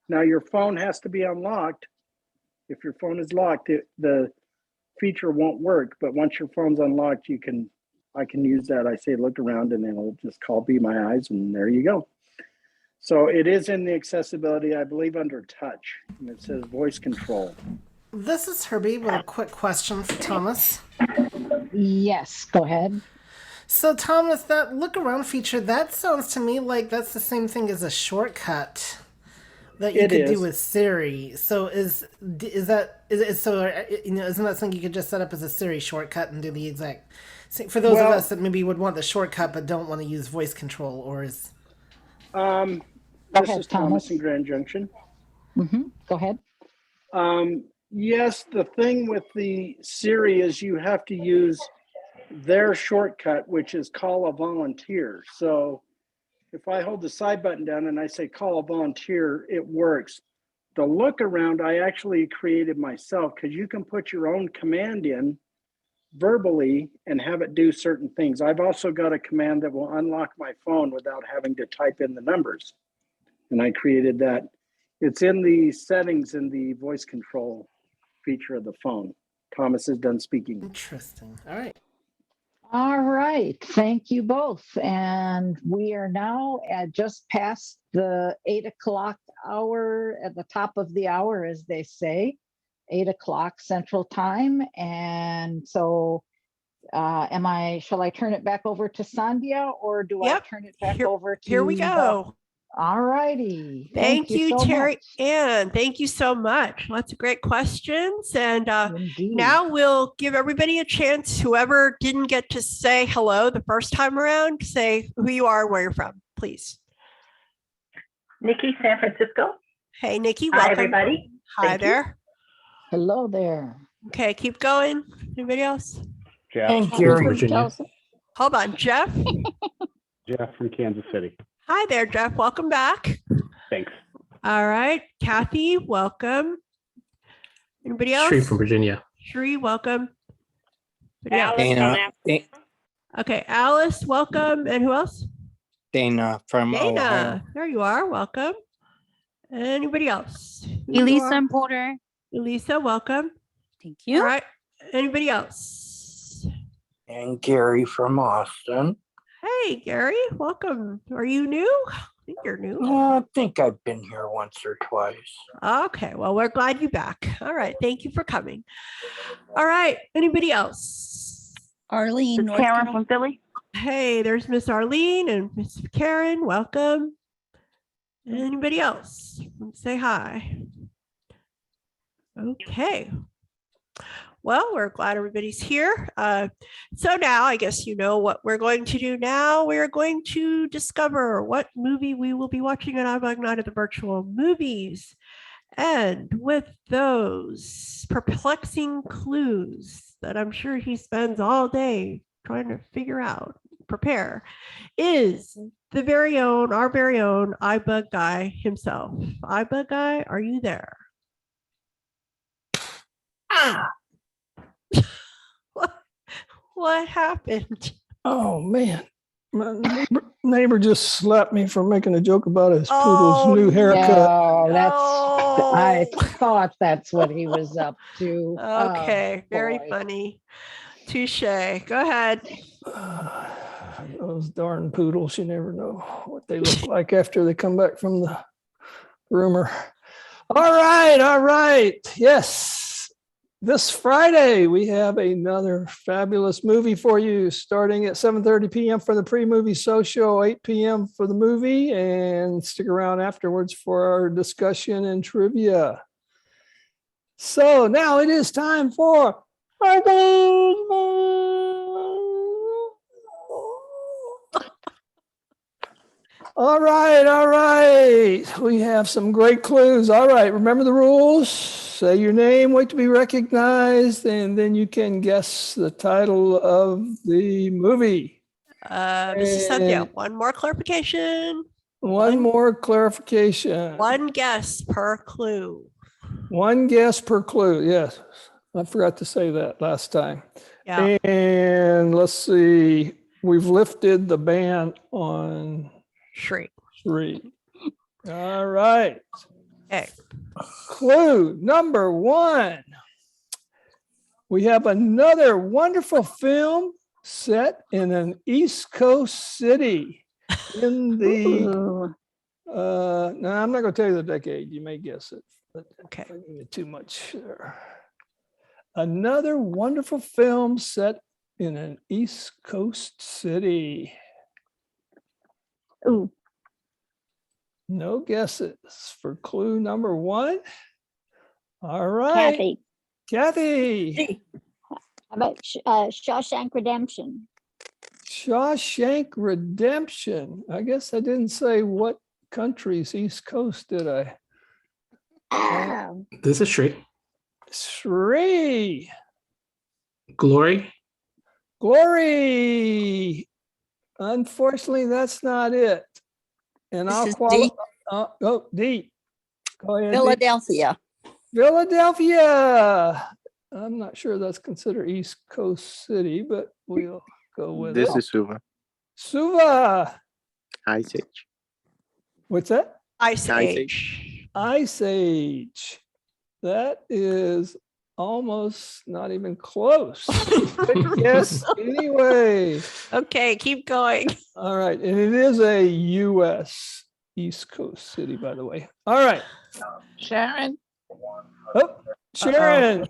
Now your phone has to be unlocked. If your phone is locked, the feature won't work. But once your phone's unlocked, I can use that. I say look around, and it'll just call Be My Eyes, and there you go. So it is in the accessibility, I believe, under touch, and it says voice control. This is Herbie with a quick question for Thomas. Yes, go ahead. So Thomas, that look around feature, that sounds to me like that's the same thing as a shortcut. that you It could do is. with Siri. So is it so isn't that something you could just set up as a Siri shortcut and do the exact for those of Well- us that maybe would want the shortcut but don't want to use voice control, or is This is Thomas in Grand Junction. Go ahead. Yes, the thing with the Siri is you have to use their shortcut, which is call a volunteer. So if I hold the side button down and I say call a volunteer, it works. The look around I actually created myself, because you can put your own command in verbally and have it do certain things. I've also got a command that will unlock my phone without having to type in the numbers. And I created that. It's in the settings in the voice control feature of the phone. Thomas is done speaking. Interesting. All right. All right. Thank you both. And we are now at just past the 8 o'clock hour, at the top of the hour, as they say, 8 o'clock Central Time. And so shall I turn it back over to Sandhya, or do I turn it back over to Here we go. All righty. Thank you, so Terry much. Ann. Thank you so much. Lots of great questions. And now we'll give everybody a chance. Whoever didn't get to say hello the first time around, say who you are and where you're from, please. Nikki, San Francisco. Hey, Nikki. Hi, Welcome. everybody. Hi Thank you. there. Hello there. Okay, keep going. Anybody else? Jeff. And from Gary. Virginia. Hold on, Jeff. Jeff from Kansas City. Hi there, Jeff. Welcome back. Thanks. All right, Kathy, welcome. Anybody else? Sree from Virginia. Sree, welcome. Anybody else? Dana, Okay, Alice, welcome. And who else? Dana from Dana, Ohio. there you are. Welcome. Anybody else? Who you Elisa are? and Porter. Elisa, welcome. Thank you. All right. Anybody else? And Gary from Austin. Hey, Gary, welcome. Are you new? I think you're new. I think I've been here once or twice. Okay, well, we're glad you're back. All right, thank you for coming. All right, anybody else? Arlene, North Karen Carolina. from Philly. Hey, there's Miss Arlene and Miss Karen. Welcome. Anybody else? Say hi. Okay. Well, we're glad everybody's here. So now I guess you know what we're going to do now. We're going to discover what movie we will be watching on iBUG Night at the Virtual Movies. And with those perplexing clues that I'm sure he spends all day trying to figure out, prepare, is the very own, our very own iBUG guy himself. iBUG guy, are you there? What happened? Oh man, my neighbor just slapped me for making a joke about his poodle's new haircut. No, I thought that's what he was up to. Okay, very funny. Touche. Go ahead. Those darn poodles, you never know what they look like after they come back from the groomer. All right. Yes. This Friday, we have another fabulous movie for you, starting at 7:30 p.m. for the pre-movie social, 8 p.m. for the movie, and stick around afterwards for our discussion and trivia. So now it is time for All right. We have some great clues. All right, remember the rules. Say your name, wait to be recognized, and then you can guess the title of the movie. Mrs. Sandhya, one more clarification. One more clarification. One guess per clue. One guess per clue. Yes, I forgot to say that last time. Yeah. And let's see. We've lifted the ban on Sree. All right. Okay. Clue number one. We have another wonderful film set in an East Coast city in the no, I'm not going to tell you the decade. You may guess it. But okay. I give you too much there. Another wonderful film set in an East Coast city. Ooh. No guesses for clue number 1. All right. Kathy. Kathy. How about Shawshank Redemption? Shawshank Redemption. I guess I didn't say what country's East Coast, did I? Oh. This is Sree. Sree. Glory. Glory. Unfortunately, that's not it. And This I'll is qualify. D. Go ahead. D. Philadelphia. Philadelphia. I'm not sure that's considered East Coast City, but we'll go with This it. is Suva. Suva. Ice Age. What's that? Ice Ice Age. Ice Age. That is almost not even close. But yes, anyway. Okay, keep going. All right. And it is a U.S. East Coast city, by the way. All right. Sharon, Oh, Sharon.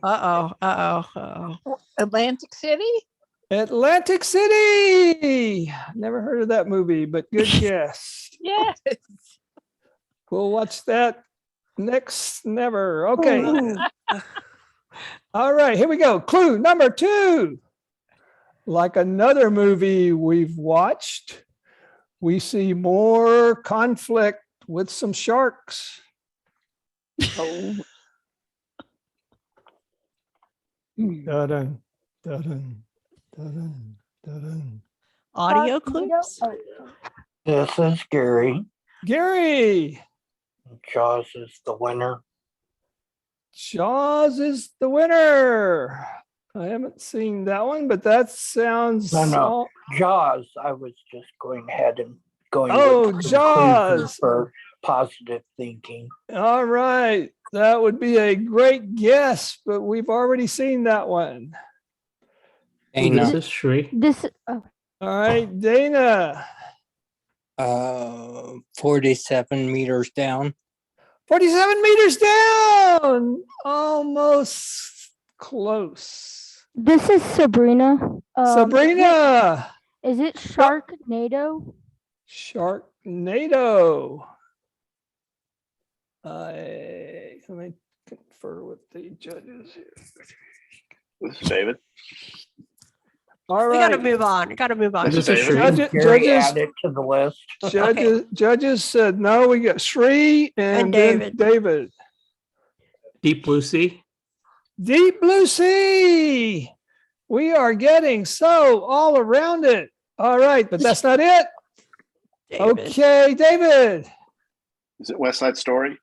Atlantic City? Atlantic City. Never heard of that movie, but good guess. Yes. We'll watch that next. Never. Okay. All right, here we go. Clue number 2. Like another movie we've watched, we see more conflict with some sharks. Oh. Dun-dun, dun-dun, dun-dun, dun-dun. Audio clips. This is Gary. Gary. Jaws is the winner. Jaws is the winner. I haven't seen that one, but that sounds. No. Jaws. I was just going ahead and going. Oh, with Jaws. for positive thinking. All right. That would be a great guess, but we've already seen that one. Dana. This is Sree. All right, Dana. 47 meters down. 47 meters down. Almost close. This is Sabrina. Sabrina. Is it Sharknado? Sharknado. Let me confer with the judges here. This is David. All right. We gotta move on. Judges, Add it to the list. Judges said no. We got Sree and then David. Deep Blue Sea. Deep Blue Sea. We are getting so all around it. All right, but that's not it. David. Okay, David. Is it West Side Story?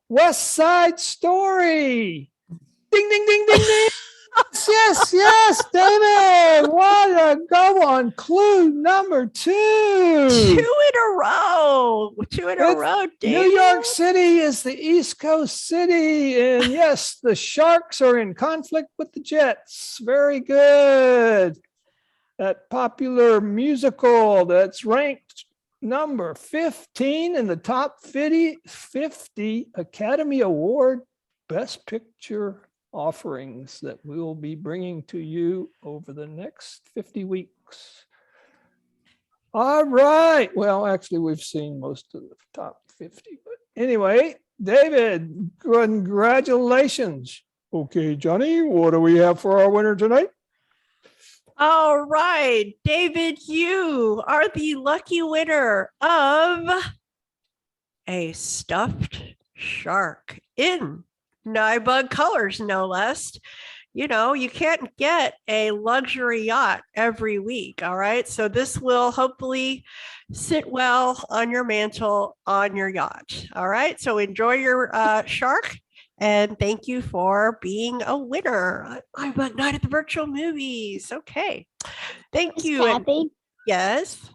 West Side Story. Ding, ding, ding, ding, ding. Yes, David. What a go on clue number 2. 2 in a row. 2 in a row, David. New York City is the East Coast city. And yes, the Sharks are in conflict with the Jets. Very good. That popular musical that's ranked number 15 in the top 50 Academy Award Best Picture offerings that we will be bringing to you over the next 50 weeks. All right. Well, actually, we've seen most of the top 50. But anyway, David, congratulations. Okay, Johnny, what do we have for our winner tonight? All right, David, you are the lucky winner of a stuffed shark in iBUG colors, no less. You know, you can't get a luxury yacht every week. All right. So this will hopefully sit well on your mantle on your yacht. All right. So enjoy your shark. And thank you for being a winner on iBUG Night at the Virtual Movies. Okay. Thank you. Kathy? Yes.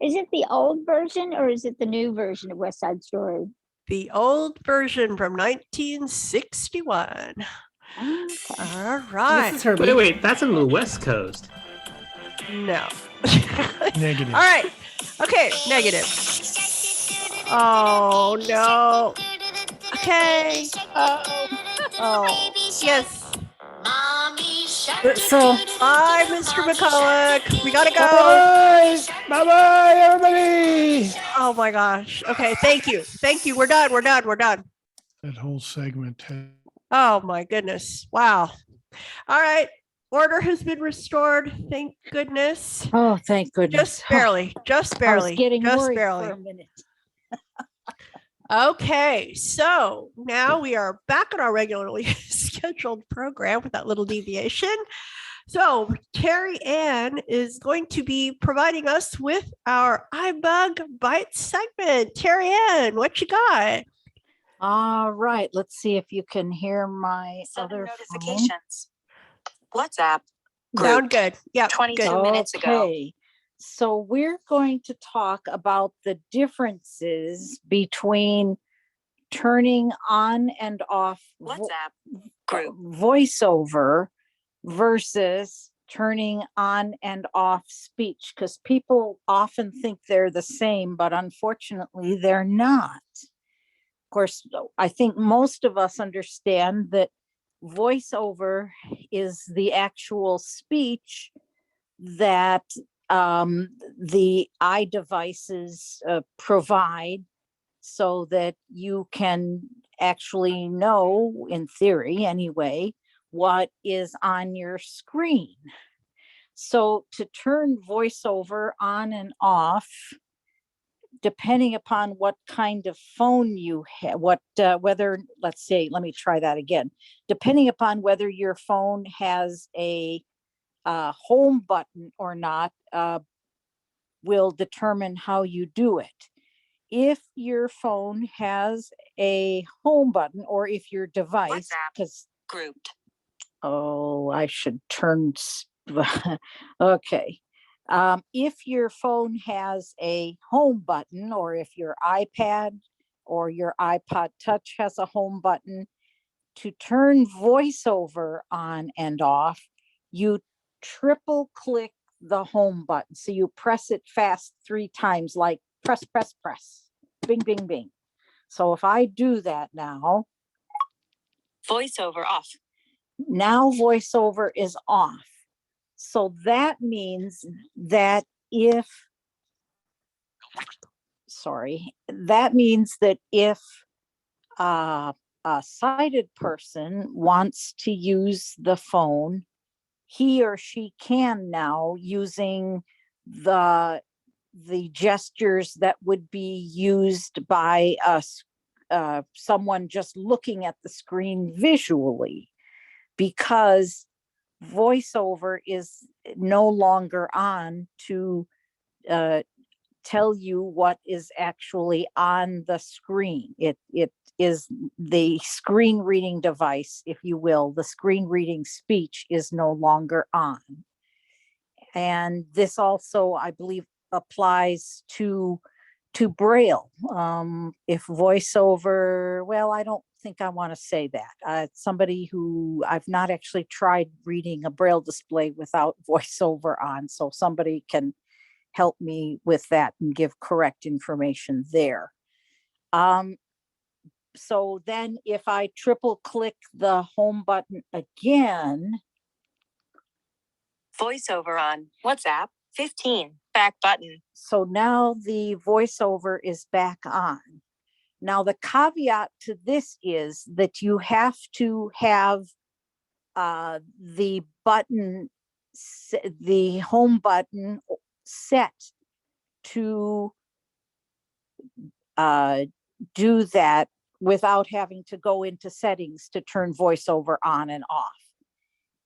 Is it the old version or is it the new version of West Side Story? The old version from 1961. All right. Wait, that's in the West Coast. No. Negative. All right. Okay, negative. Oh, no. Okay. Oh, yes. Mommy shark So, bye, Mr. McCulloch. We gotta go. Bye. Bye, everybody. Oh my gosh. Okay, thank you. Thank you. We're done. We're done. We're done. That whole segment. Oh my goodness. Wow. All right. Order has been restored. Thank goodness. Oh, thank goodness. Just barely. Just I was barely. getting Just worried barely. for a minute. Okay, so now we are back on our regularly scheduled program with that little deviation. So Terry Ann is going to be providing us with our iBUG Bytes segment. Terry Ann, what you got? All right, let's see if you can hear my other notifications. WhatsApp. Sound good. Yeah, 22 minutes ago. Okay, so we're going to talk about the differences between turning on and off WhatsApp group VoiceOver versus turning on and off speech, because people often think they're the same, but unfortunately they're not. Of course, I think most of us understand that VoiceOver is the actual speech that the iDevices provide, so that you can actually know, in theory anyway, what is on your screen. So to turn VoiceOver on and off, depending upon what kind of phone you have, whether, let's say, let me try that again. Depending upon whether your phone has a home button or not, will determine how you do it. If your phone has a home button, or if your device, because grouped. Oh, I should turn. Okay. If your phone has a home button, or if your iPad or your iPod Touch has a home button, to turn VoiceOver on and off, you triple click the home button. So you press it fast 3 times, like press, press, press, bing, bing, bing. So if I do that now, VoiceOver off. Now VoiceOver is off. So that means that if a sighted person wants to use the phone, he or she can now, using the gestures that would be used by us, someone just looking at the screen visually, because VoiceOver is no longer on to tell you what is actually on the screen. It is the screen reading device, if you will. The screen reading speech is no longer on. And this also, I believe, applies to Braille. If VoiceOver, well, I don't think I want to say that. Somebody who, I've not actually tried reading a Braille display without VoiceOver on, so somebody can help me with that and give correct information there. So then if I triple click the home button again, VoiceOver on WhatsApp 15 back button. So now the VoiceOver is back on. Now the caveat to this is that you have to have the button, the home button set to do that without having to go into settings to turn VoiceOver on and off.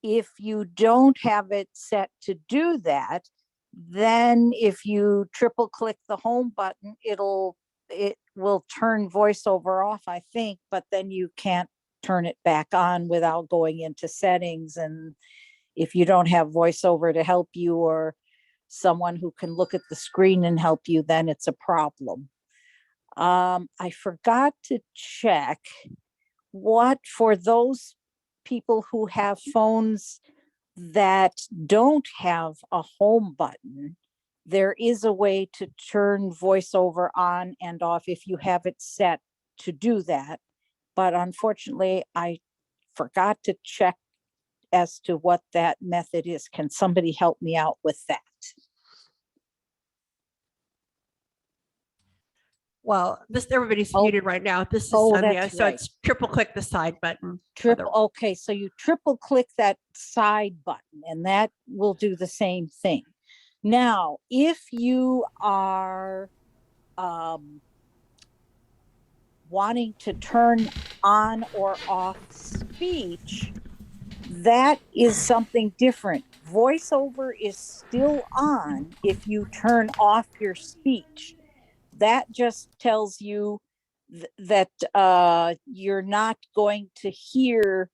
If you don't have it set to do that, then if you triple click the home button, it will turn VoiceOver off, I think, but then you can't turn it back on without going into settings. And if you don't have VoiceOver to help you, or someone who can look at the screen and help you, then it's a problem. I forgot to check what, for those people who have phones that don't have a home button, there is a way to turn VoiceOver on and off if you have it set to do that. But unfortunately, I forgot to check as to what that method is. Can somebody help me out with that? Well, everybody's muted right now. This is Oh, Sandhya, that's so right. it's triple click the side button. Okay, so you triple click that side button and that will do the same thing. Now, if you are wanting to turn on or off speech, that is something different. VoiceOver is still on if you turn off your speech. That just tells you that you're not going to hear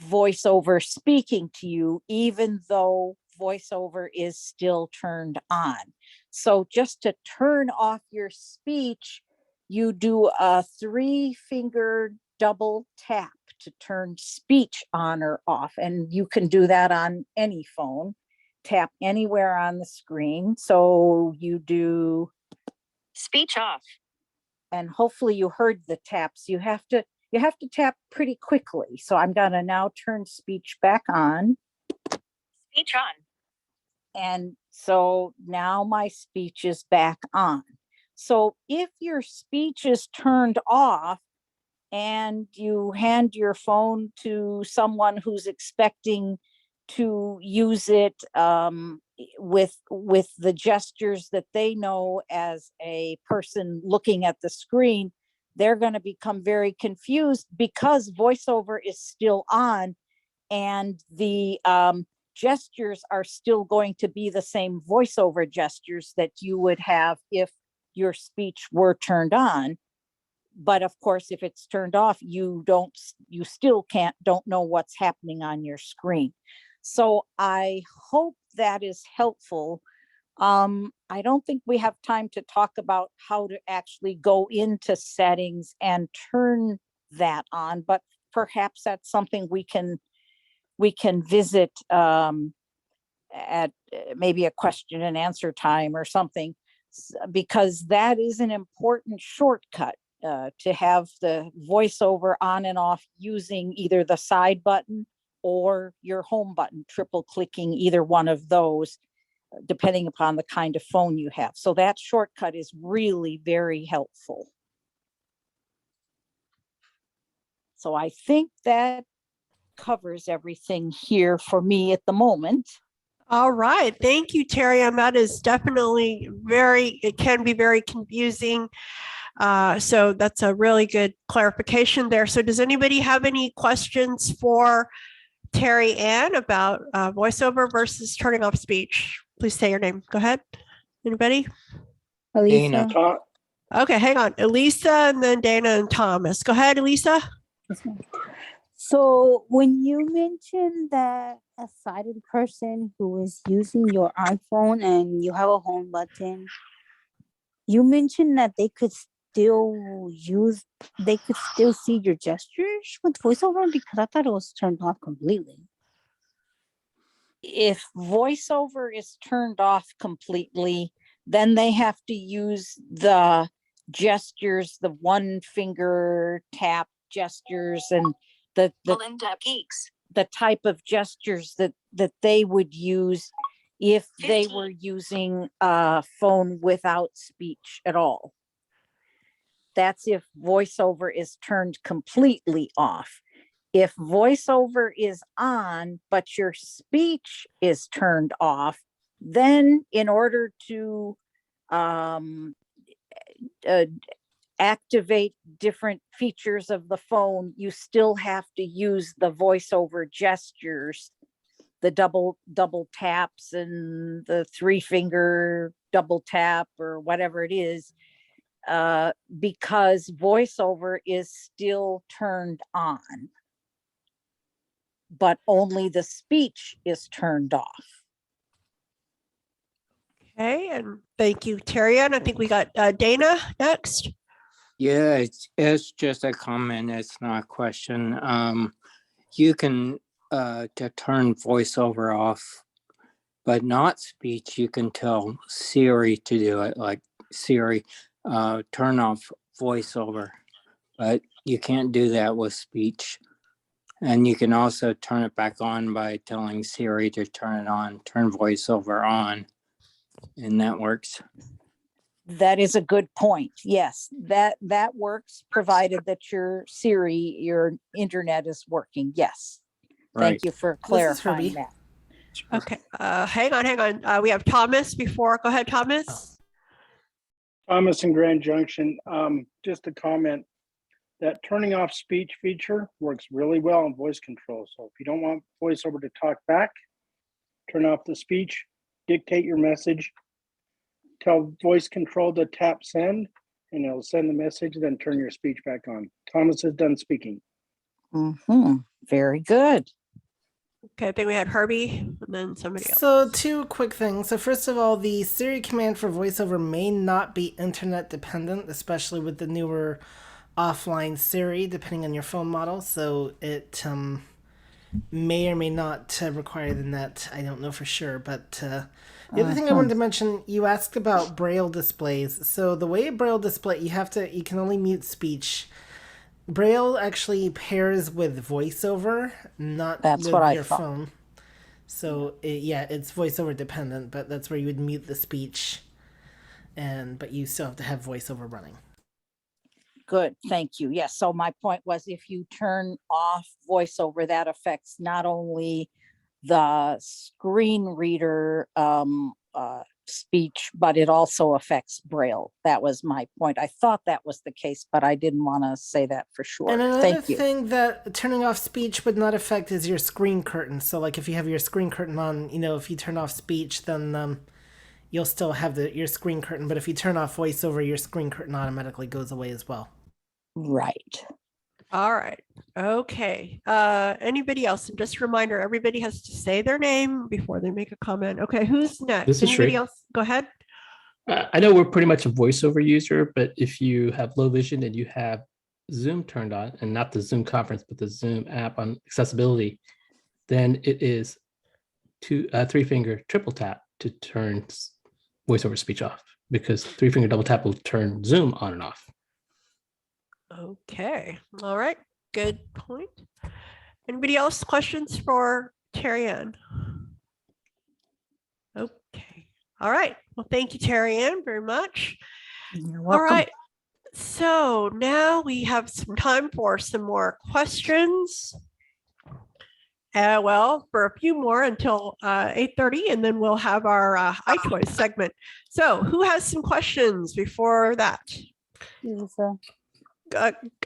VoiceOver speaking to you, even though VoiceOver is still turned on. So just to turn off your speech, you do a 3-finger double tap to turn speech on or off. And you can do that on any phone. Tap anywhere on the screen. So you do Speech off. and hopefully you heard the taps. You have to tap pretty quickly. So I'm gonna now turn speech back on. Speech on. And so now my speech is back on. So if your speech is turned off and you hand your phone to someone who's expecting to use it with the gestures that they know as a person looking at the screen, they're going to become very confused because VoiceOver is still on and the gestures are still going to be the same VoiceOver gestures that you would have if your speech were turned on. But of course, if it's turned off, you still don't know what's happening on your screen. So I hope that is helpful. I don't think we have time to talk about how to actually go into settings and turn that on, but perhaps that's something we can visit at maybe a question and answer time or something, because that is an important shortcut to have the VoiceOver on and off using either the side button or your home button, triple clicking either one of those, depending upon the kind of phone you have. So that shortcut is really very helpful. So I think that covers everything here for me at the moment. All right. Thank you, Terry. And that is definitely it can be very confusing. So that's a really good clarification there. So does anybody have any questions for Terry Ann about VoiceOver versus turning off speech? Please say your name. Go ahead. Anybody? Elisa. Okay, hang on. Elisa and then Dana and Thomas. Go ahead, Elisa. So when you mentioned that a sighted person who is using your iPhone and you have a home button, you mentioned that they could still see your gestures with VoiceOver, because I thought it was turned off completely. If VoiceOver is turned off completely, then they have to use the gestures, the 1-finger tap gestures, and the type of gestures that they would use if they were using a phone without speech at all. That's if VoiceOver is turned completely off. If VoiceOver is on, but your speech is turned off, then in order to activate different features of the phone, you still have to use the VoiceOver gestures, the double taps and the 3-finger double tap or whatever it is, because VoiceOver is still turned on, but only the speech is turned off. Okay, and thank you, Terry Ann. I think we got Dana next. Yeah, it's just a comment. It's not a question. You can to turn VoiceOver off, but not speech. You can tell Siri to do it, like Siri, turn off VoiceOver, but you can't do that with speech. And you can also turn it back on by telling Siri to turn it on, turn VoiceOver on, and that works. That is a good point. Yes, that works, provided that your Siri, your internet is working. Yes. Right. Thank you for clarifying that. Okay, hang on. We have Thomas before. Go ahead, Thomas. Thomas in Grand Junction. Just a comment that turning off speech feature works really well in voice control. So if you don't want VoiceOver to talk back, turn off the speech, dictate your message, tell voice control to tap send, and it'll send the message, then turn your speech back on. Thomas is done speaking. Very good. Okay, I think we had Herbie and then somebody else. So 2 quick things. So first of all, the Siri command for VoiceOver may not be internet dependent, especially with the newer offline Siri, depending on your phone model. So it may or may not require the net. I don't know for sure. But the other thing I wanted to mention, you asked about Braille displays. So the way a Braille display, you can only mute speech. Braille actually pairs with VoiceOver, not with your phone. So it's VoiceOver dependent, but that's where you would mute the speech, but you still have to have VoiceOver running. Good, thank you. Yes, so my point was if you turn off VoiceOver, that affects not only the screen reader speech, but it also affects Braille. That was my point. I thought that was the case, but I didn't want to say that for sure. And another thing that turning off speech would not affect is your screen curtain. So like if you have your screen curtain on, if you turn off speech, then you'll still have your screen curtain. But if you turn off VoiceOver, your screen curtain automatically goes away as well. Right. All right. Okay. Anybody else? And just a reminder, everybody has to say their name before they make a comment. Okay, who's next? This is Anybody Sree. else? Go ahead. I know we're pretty much a VoiceOver user, but if you have low vision and you have Zoom turned on, and not the Zoom conference, but the Zoom app on accessibility, then it is 3-finger triple tap to turn VoiceOver speech off, because 3-finger double tap will turn Zoom on and off. Okay. All right. Good point. Anybody else? Questions for Terry Ann? Okay. All right. Well, thank you, Terry Ann, very much. You're welcome. All right. So now we have some time for some more questions. Well, for a few more until 8:30, and then we'll have our iChoice segment. So who has some questions before that?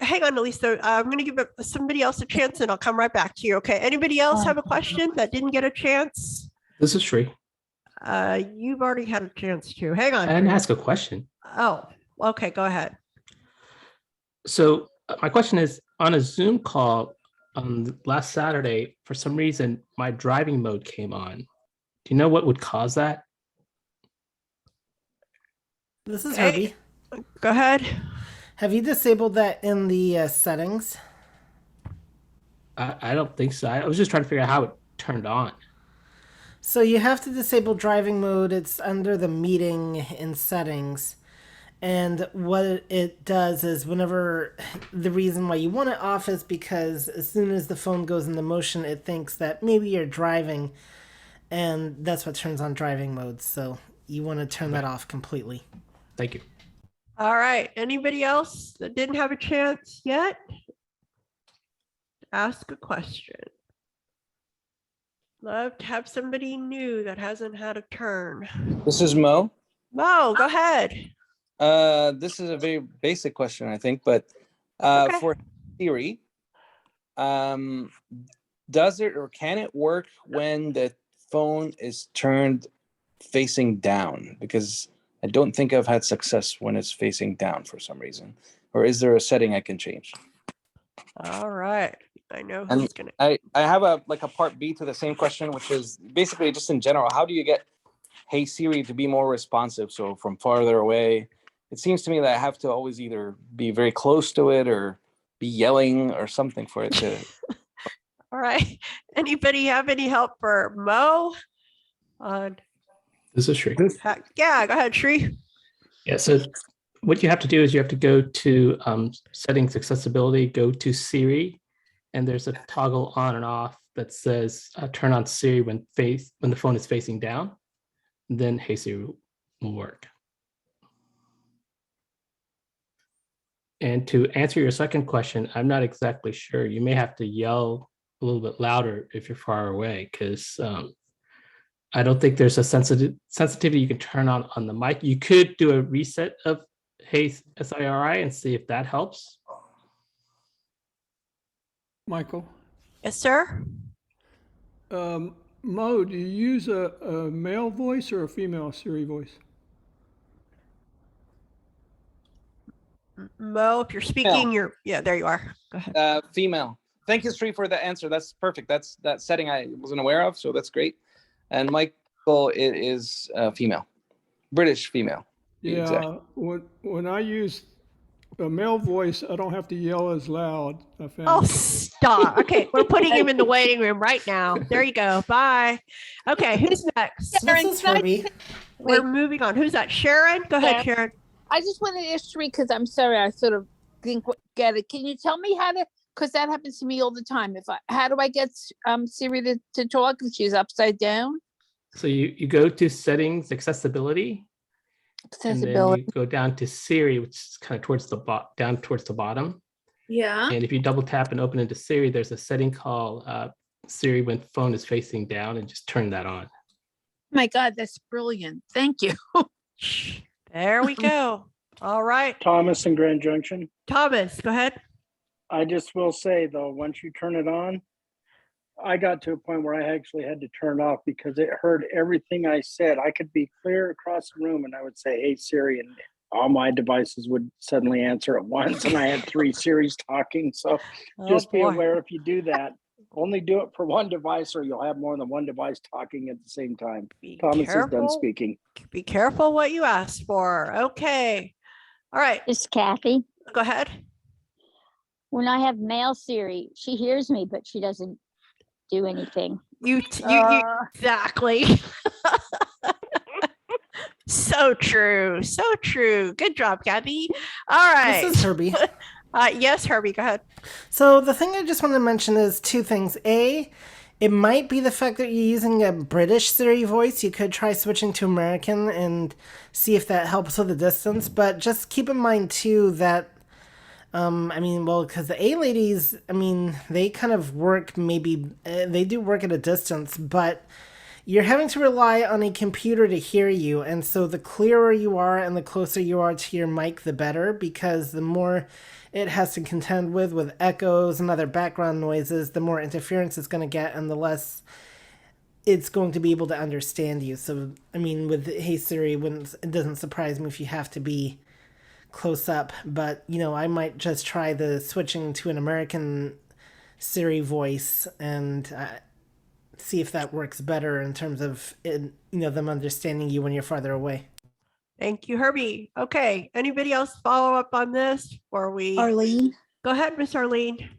Hang on, Elisa. I'm going to give somebody else a chance and I'll come right back to you. Okay. Anybody else have a question that didn't get a chance? This is Sree. You've already had a chance to. Hang on. I didn't ask a question. Oh, okay. Go ahead. So my question is, on a Zoom call on last Saturday, for some reason, my driving mode came on. Do you know what would cause that? This is Herbie. Go ahead. Have you disabled that in the settings? I don't think so. I was just trying to figure out how it turned on. So you have to disable driving mode. It's under the meeting in settings. And what it does is whenever the reason why you want it off is because as soon as the phone goes into motion, it thinks that maybe you're driving, and that's what turns on driving mode. So you want to turn that off completely. Thank you. All right. Anybody else that didn't have a chance yet? Ask a question. Love to have somebody new that hasn't had a turn. This is Mo. Mo, go ahead. This is a very basic question, I think, but for Siri, does it or can it work when the phone is turned facing down? Because I don't think I've had success when it's facing down for some reason. Or is there a setting I can change? All right. I know And who's gonna. I have a part B to the same question, which is basically just in general, how do you get Hey Siri to be more responsive? So from farther away, it seems to me that I have to always either be very close to it or be yelling or something for it to. All right. Anybody have any help for Mo? This is Sree. Yeah, go ahead, Sree. Yeah, so what you have to do is you have to go to settings, accessibility, go to Siri, and there's a toggle on and off that says turn on Siri when the phone is facing down, then Hey Siri will work. And to answer your second question, I'm not exactly sure. You may have to yell a little bit louder if you're far away, because I don't think there's a sensitivity you can turn on the mic. You could do a reset of Hey Siri and see if that helps. Michael. Yes, sir. Mo, do you use a male voice or a female Siri voice? Mo, if you're speaking, yeah, there you are. Go ahead. Female. Thank you, Sree, for the answer. That's perfect. That's that setting I wasn't aware of, so that's great. And Michael, it is female, British female. Yeah, Exactly. when I use a male voice, I don't have to yell as loud. I found. Oh, stop. Okay, we're putting him in the waiting room right now. There you go. Bye. Okay, who's next? This is Herbie. We're moving on. Who's that? Sharon? Go ahead, Sharon. I just wanted to ask Sree, because I'm sorry, I sort of didn't get it. Can you tell me how to, because that happens to me all the time. How do I get Siri to talk if she's upside down? So you go to settings, accessibility, and then you go down to Siri, which is kind of towards the down towards the bottom. Yeah. And if you double tap and open into Siri, there's a setting called Siri when phone is facing down, and just turn that on. My God, that's brilliant. Thank you. There we go. All right. Thomas in Grand Junction. Thomas, go ahead. I just will say though, once you turn it on, I got to a point where I actually had to turn it off because it heard everything I said. I could be clear across the room and I would say, "Hey Siri," and all my devices would suddenly answer at once. And I had 3 Siris talking. So just be aware if you do that. Only do it for one device or you'll have more than one device talking at the same time. Thomas is done speaking. Be careful what you ask for. Okay. All right. It's Kathy. Go ahead. When I have male Siri, she hears me, but she doesn't do anything. You exactly. So true. So true. Good job, Kathy. All right. This is Herbie. Yes, Herbie, go ahead. So the thing I just want to mention is 2 things. A, it might be the fact that you're using a British Siri voice. You could try switching to American and see if that helps with the distance. But just keep in mind, too, that, because the A ladies, they kind of work they do work at a distance, but you're having to rely on a computer to hear you. And so the clearer you are and the closer you are to your mic, the better, because the more it has to contend with echoes and other background noises, the more interference it's going to get and the less it's going to be able to understand you. So, with Hey Siri, it doesn't surprise me if you have to be close up, but, I might just try the switching to an American Siri voice and see if that works better in terms of, them understanding you when you're farther away. Thank you, Herbie. Okay. Anybody else follow up on this before we? Arlene. Go ahead, Miss Arlene.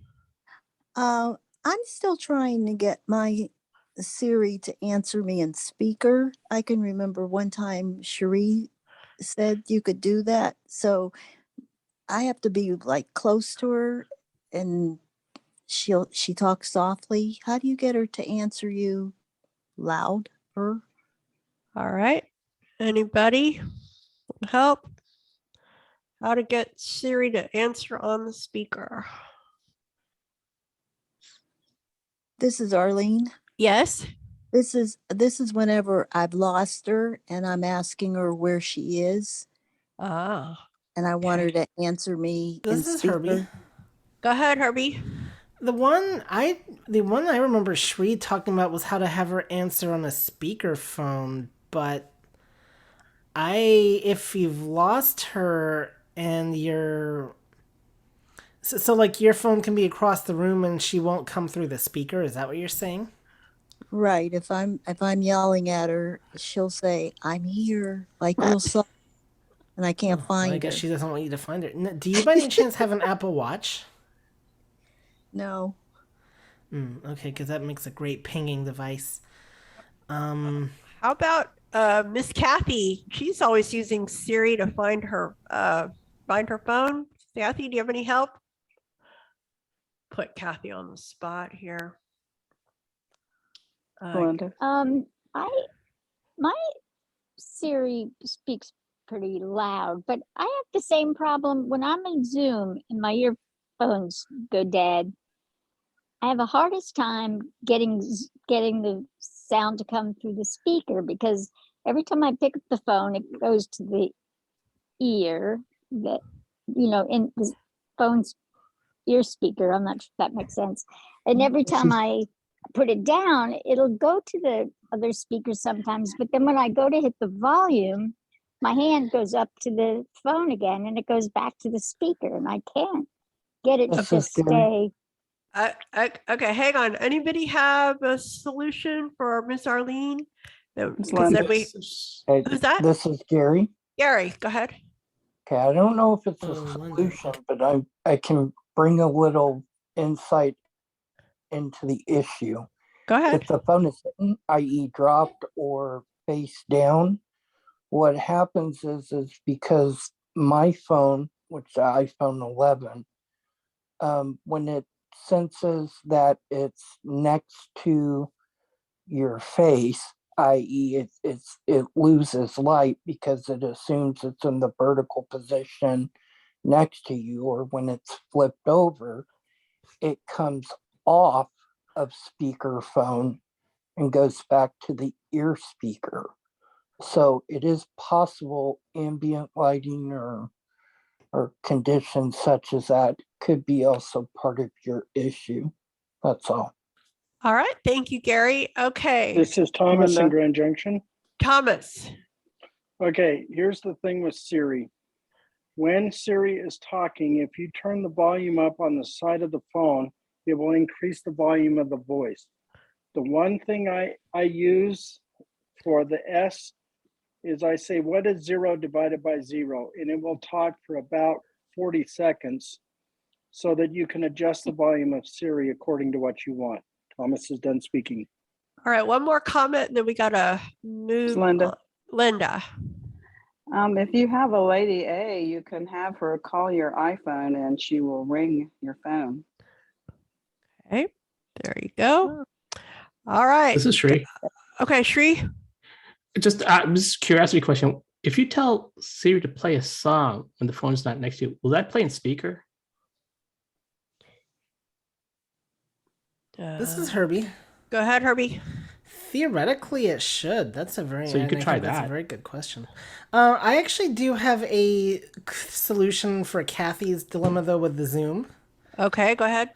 I'm still trying to get my Siri to answer me in speaker. I can remember one time Sree said you could do that. So I have to be like close to her and she talks softly. How do you get her to answer you loud? All right. Anybody help? How to get Siri to answer on the speaker? This is Arlene. Yes. This is whenever I've lost her and I'm asking her where she is. And I want her to answer me. This is Herbie. Go ahead, Herbie. The one I remember Sree talking about was how to have her answer on a speakerphone, but if you've lost her and so like your phone can be across the room and she won't come through the speaker, is that what you're saying? Right. If I'm yelling at her, she'll say, "I'm here," like real soft, and I can't find her. I guess she doesn't want you to find her. Do you by any chance have an Apple Watch? No. Okay, because that makes a great pinging device. How about Miss Kathy? She's always using Siri to find her phone. Kathy, do you have any help? put Kathy on the spot here. Glenda. My Siri speaks pretty loud, but I have the same problem when I'm in Zoom and my earphones go dead. I have a hardest time getting the sound to come through the speaker, because every time I pick up the phone, it goes to the ear, that, in the phone's ear speaker. I'm not sure if that makes sense. And every time I put it down, it'll go to the other speaker sometimes. But then when I go to hit the volume, my hand goes up to the phone again and it goes back to the speaker, and I can't get it to just stay. Okay, hang on. Anybody have a solution for Miss Arlene? Who's that? This is Gary. Gary, go ahead. Okay, I don't know if it's a solution, but I can bring a little insight into the issue. Go ahead. If the phone is sitting, i.e. dropped or face down, what happens is because my phone, which is iPhone 11, when it senses that it's next to your face, i.e. it loses light because it assumes it's in the vertical position next to you, or when it's flipped over, it comes off of speakerphone and goes back to the ear speaker. So it is possible ambient lighting or conditions such as that could be also part of your issue. That's all. All right. Thank you, Gary. Okay. This is Thomas in Grand Junction. Thomas. Okay, here's the thing with Siri. When Siri is talking, if you turn the volume up on the side of the phone, it will increase the volume of the voice. The one thing I use for the S is I say, what is 0 divided by 0? And it will talk for about 40 seconds so that you can adjust the volume of Siri according to what you want. Thomas is done speaking. All right, one more comment, and then we got to move. Linda. Linda. If you have a Lady A, you can have her call your iPhone and she will ring your phone. Okay, there you go. All right. This is Sree. Okay, Sree. Just curiosity question. If you tell Siri to play a song when the phone's not next to you, will that play in speaker? This is Herbie. Go ahead, Herbie. Theoretically, it should. That's a very. So you could try That's a that. very good question. I actually do have a solution for Kathy's dilemma though with the Zoom. Okay, go ahead.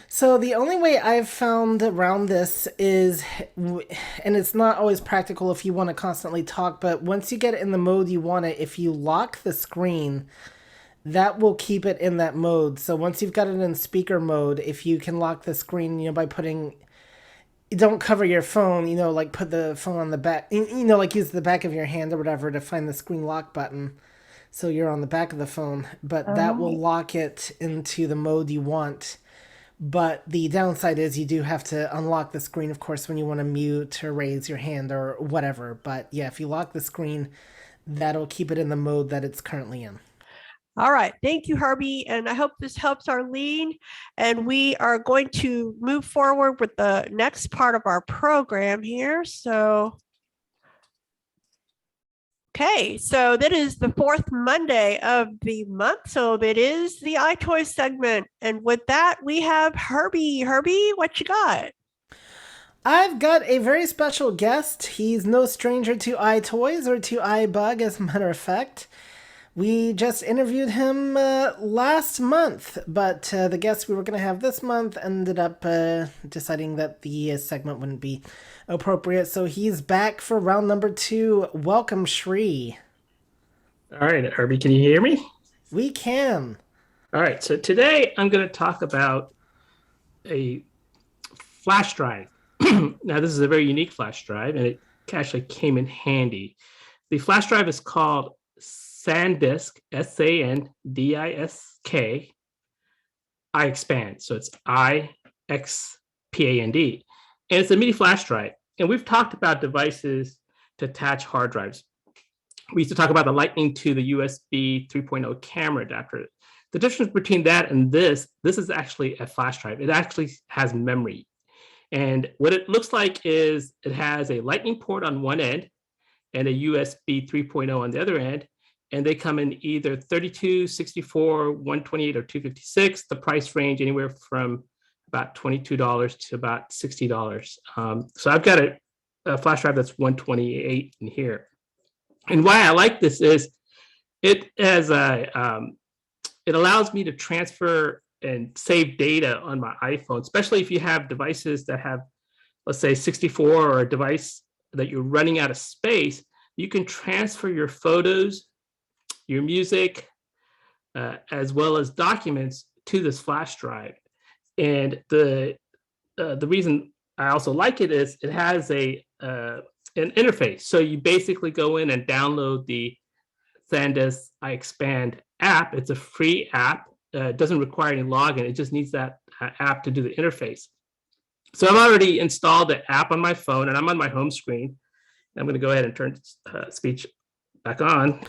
So the only way I've found around this is, and it's not always practical if you want to constantly talk, but once you get it in the mode you want it, if you lock the screen, that will keep it in that mode. So once you've got it in speaker mode, if you can lock the screen, by putting, don't cover your phone, like put the phone on the back, like use the back of your hand or whatever to find the screen lock button. So you're on the back of the phone, but that will lock it into the mode you want. But the downside is you do have to unlock the screen, of course, when you want to mute or raise your hand or whatever. But yeah, if you lock the screen, that'll keep it in the mode that it's currently in. All right. Thank you, Herbie. And I hope this helps Arlene. And we are going to move forward with the next part of our program here. So, okay. So that is the fourth Monday of the month. So that is the iToys segment. And with that, we have Herbie. Herbie, what you got? I've got a very special guest. He's no stranger to iToys or to iBUG, as a matter of fact. We just interviewed him last month, but the guest we were going to have this month ended up deciding that the segment wouldn't be appropriate. So he's back for round number 2. Welcome, Sree. All right, Herbie, can you hear me? We can. All right, so today I'm going to talk about a flash drive. Now, this is a very unique flash drive, and it actually came in handy. The flash drive is called Sandisk, Sandisk, ixpand. So it's ixpand. And it's a mini flash drive. And we've talked about devices to attach hard drives. We used to talk about the Lightning to the USB 3.0 camera adapter. The difference between that and this is actually a flash drive. It actually has memory. And what it looks like is it has a lightning port on one end and a USB 3.0 on the other end. And they come in either 32, 64, 128, or 256. The price range anywhere from about $22 to about $60. So I've got a flash drive that's 128 in here. And why I like this is it allows me to transfer and save data on my iPhone, especially if you have devices that have, let's say, 64 or a device that you're running out of space. You can transfer your photos, your music, as well as documents to this flash drive. And the reason I also like it is it has an interface. So you basically go in and download the Sandisk ixpand app. It's a free app. It doesn't require any login. It just needs that app to do the interface. So I've already installed the app on my phone, and I'm on my home screen. I'm going to go ahead and turn speech back on.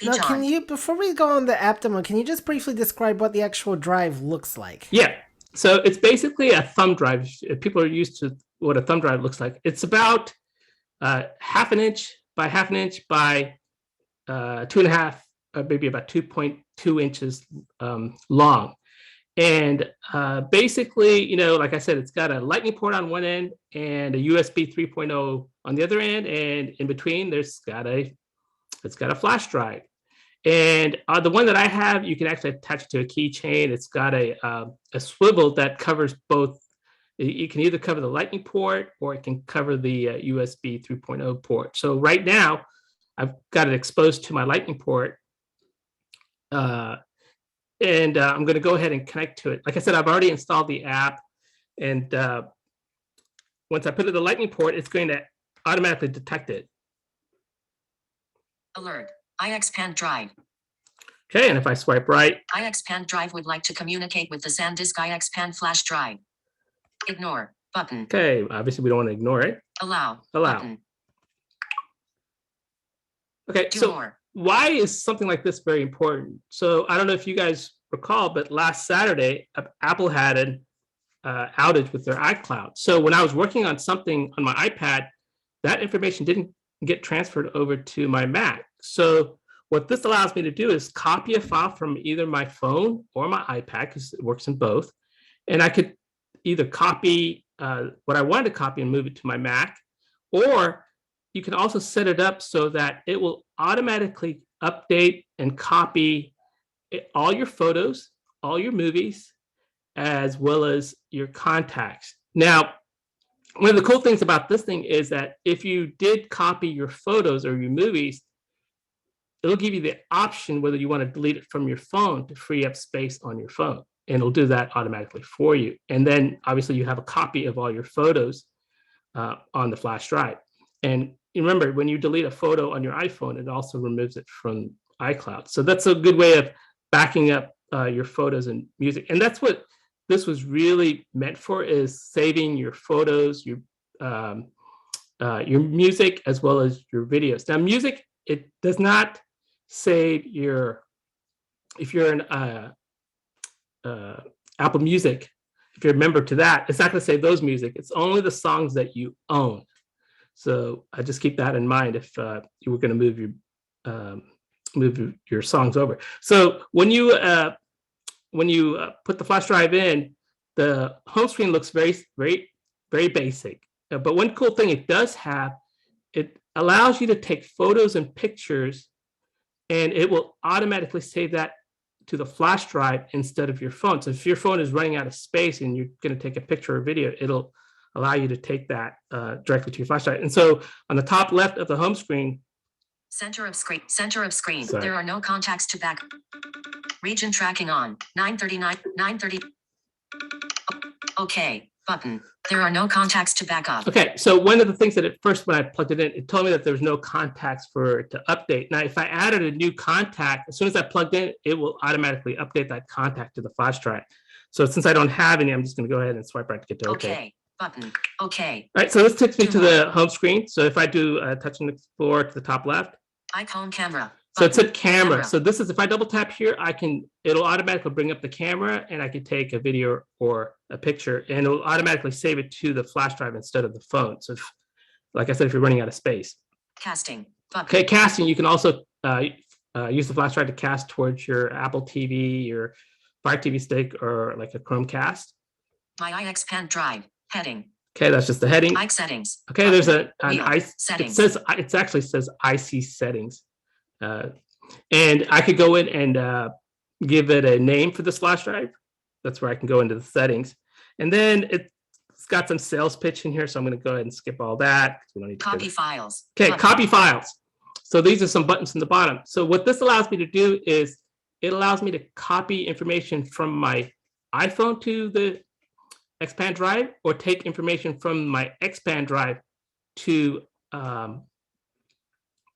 Now, can you, before we go on the app demo, can you just briefly describe what the actual drive looks like? Yeah. So it's basically a thumb drive. If people are used to what a thumb drive looks like, it's about half an inch by half an inch by 2.5, maybe about 2.2 inches long. And basically, like I said, it's got a lightning port on one end and a USB 3.0 on the other end. And in between, it's got a flash drive. And the one that I have, you can actually attach it to a keychain. It's got a swivel that covers both. You can either cover the lightning port or it can cover the USB 3.0 port. So right now, I've got it exposed to my lightning port. And I'm going to go ahead and connect to it. Like I said, I've already installed the app. And once I put it in the lightning port, it's going to automatically detect it. Alert. ixpand drive. Okay, and if I swipe right. ixpand drive would like to communicate with the Sandisk ixpand flash drive. Ignore button. Okay, obviously we don't want to ignore it. Allow. Allow. Button. Okay, Do so more. Why is something like this very important? So I don't know if you guys recall, but last Saturday, Apple had an outage with their iCloud. So when I was working on something on my iPad, that information didn't get transferred over to my Mac. So what this allows me to do is copy a file from either my phone or my iPad, because it works in both. And I could either copy what I wanted to copy and move it to my Mac, or you can also set it up so that it will automatically update and copy all your photos, all your movies, as well as your contacts. Now, one of the cool things about this thing is that if you did copy your photos or your movies, it'll give you the option whether you want to delete it from your phone to free up space on your phone. And it'll do that automatically for you. And then obviously you have a copy of all your photos on the flash drive. And remember, when you delete a photo on your iPhone, it also removes it from iCloud. So that's a good way of backing up your photos and music. And that's what this was really meant for, is saving your photos, your music, as well as your videos. Now, music, it does not save if you're an Apple Music, if you're a member to that, it's not going to save those music. It's only the songs that you own. So I just keep that in mind if you were going to move your songs over. So when you put the flash drive in, the home screen looks very, very, very basic. But one cool thing it does have, it allows you to take photos and pictures, and it will automatically save that to the flash drive instead of your phone. So if your phone is running out of space and you're going to take a picture or video, it'll allow you to take that directly to your flash drive. And so on the top left of the home screen, Center of screen. Center of screen. Sorry. There are no contacts to back. Region tracking on. 9:39. 9:30. Okay. Button. There are no contacts to back up. okay, so one of the things that at first when I plugged it in, it told me that there was no contacts for it to update. Now, if I added a new contact, as soon as I plugged in, it will automatically update that contact to the flash drive. So since I don't have any, I'm just going to go ahead and swipe right to get to okay. Okay. Button. Okay. All right, so this takes me to the home screen. So if I do touch and explore to the top left. Icon camera. So it said camera. So this is, if I double tap here, it'll automatically bring up the camera and I can take a video or a picture and it'll automatically save it to the flash drive instead of the phone. So if, like I said, if you're running out of space. Casting. Okay, casting, you can also use the flash drive to cast towards your Apple TV, your Fire TV stick, or like a Chromecast. My iXpand drive heading. Okay, that's just the heading. Ike settings. Okay, there's an settings. It actually says IC settings. And I could go in and give it a name for this flash drive. That's where I can go into the settings. And then it's got some sales pitch in here, so I'm going to go ahead and skip all that. We don't need to copy files. Okay, copy files. So these are some buttons in the bottom. So what this allows me to do is it allows me to copy information from my iPhone to the Xpand drive, or take information from my Xpand drive to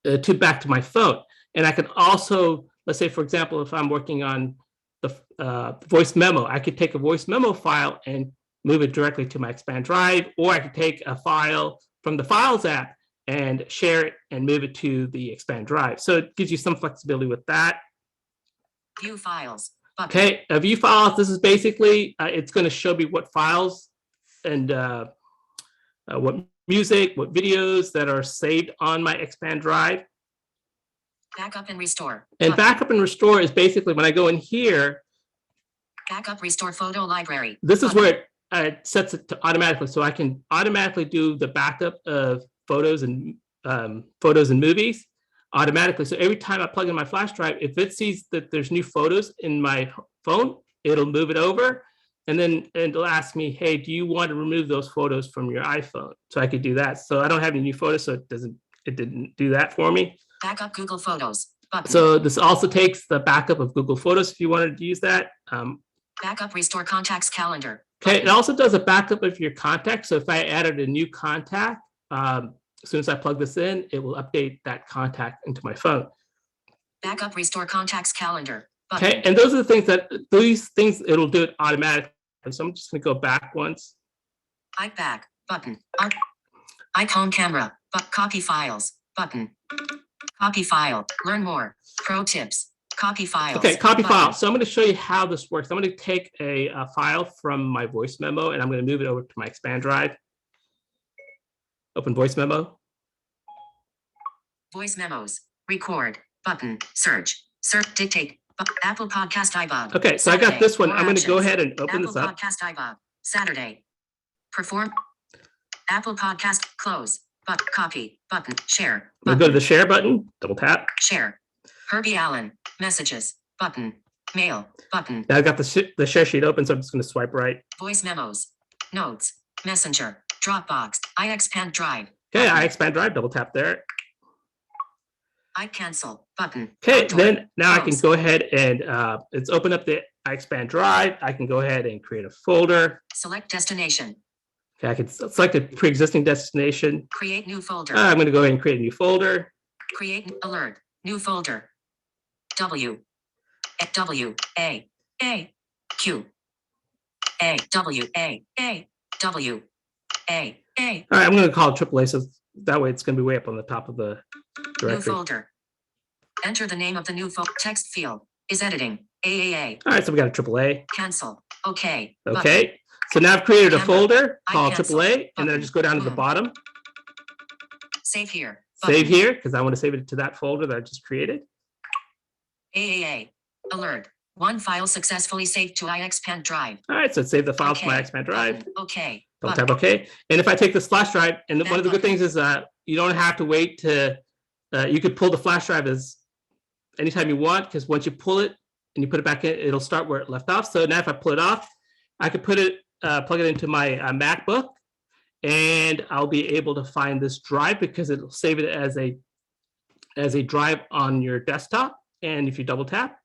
back to my phone. And I can also, let's say, for example, if I'm working on the voice memo, I could take a voice memo file and move it directly to my Xpand drive, or I could take a file from the Files app and share it and move it to the Xpand drive. So it gives you some flexibility with that. View files. Okay, view files. This is basically, it's going to show me what files and what music, what videos that are saved on my Xpand drive. Backup and restore. And backup and restore is basically when I go in here. Backup restore photo library. This is where it sets it to automatically. So I can automatically do the backup of photos and movies automatically. So every time I plug in my flash drive, if it sees that there's new photos in my phone, it'll move it over. And then it'll ask me, hey, do you want to remove those photos from your iPhone? So I could do that. So I don't have any new photos, so it didn't do that for me. Backup Google Photos. Button. So this also takes the backup of Google Photos if you wanted to use that. Backup restore contacts calendar. Okay, it also does a backup of your contacts. So if I added a new contact, as soon as I plug this in, it will update that contact into my phone. Backup restore contacts calendar. Button. Okay, and those are these things, it'll do it automatically. So I'm just going to go back once. Ike back button. Icon camera. But copy files button. Copy file. Learn more. Pro tips. Copy files. Okay, copy button. file. So I'm going to show you how this works. I'm going to take a file from my voice memo and I'm going to move it over to my Xpand drive. Open voice memo. Voice memos. Record button. Search. Dictate. Apple Podcast iBUG. Okay, so Saturday. I got this one. More I'm going to go options. ahead and open Apple this up. Podcast iBUG. Saturday. Perform. Apple Podcast. Close. But copy button. Share. I'm going to go to the share button. Double tap. Share. Herbie Allen. Messages. Button. Mail. Button. Now I've got the share sheet open, so I'm just going to swipe right. Voice memos. Notes. Messenger. Dropbox. iXpand drive. Okay, I expand drive. Double tap there. I cancel button. Okay, Outdoor. then now I can Close. go ahead and it's open up the iXpand drive. I can go ahead and create a folder. Select destination. Okay, I can select a pre-existing destination. Create new folder. I'm going to go ahead and create a new folder. Create alert. New folder. W. W. A. A. Q. A. W. A. A. W. A. A. All right, I'm going to call it AAA, so that way it's going to be way up on the top of the New directory. folder. Enter the name of the new folder. Text field is editing. AAA. All right, so we got a AAA. Cancel. Okay. Okay, so now I've created a Camera. folder I called cancel. AAA, and then I just go down to the bottom, Save here. save here, because I want to save it to that folder that I just created. AAA. Alert. One file successfully saved to iXpand drive. All right, so it saved the file to my Okay. Xpand drive. Button. Okay. Don't Button. tap OK. And if I take this flash drive, and Back one of the good button. things is you don't have to wait to, you could pull the flash drive as anytime you want, because once you pull it and you put it back in, it'll start where it left off. So now if I pull it off, I could put it, plug it into my MacBook, and I'll be able to find this drive because it'll save it as a drive on your desktop. And if you double tap,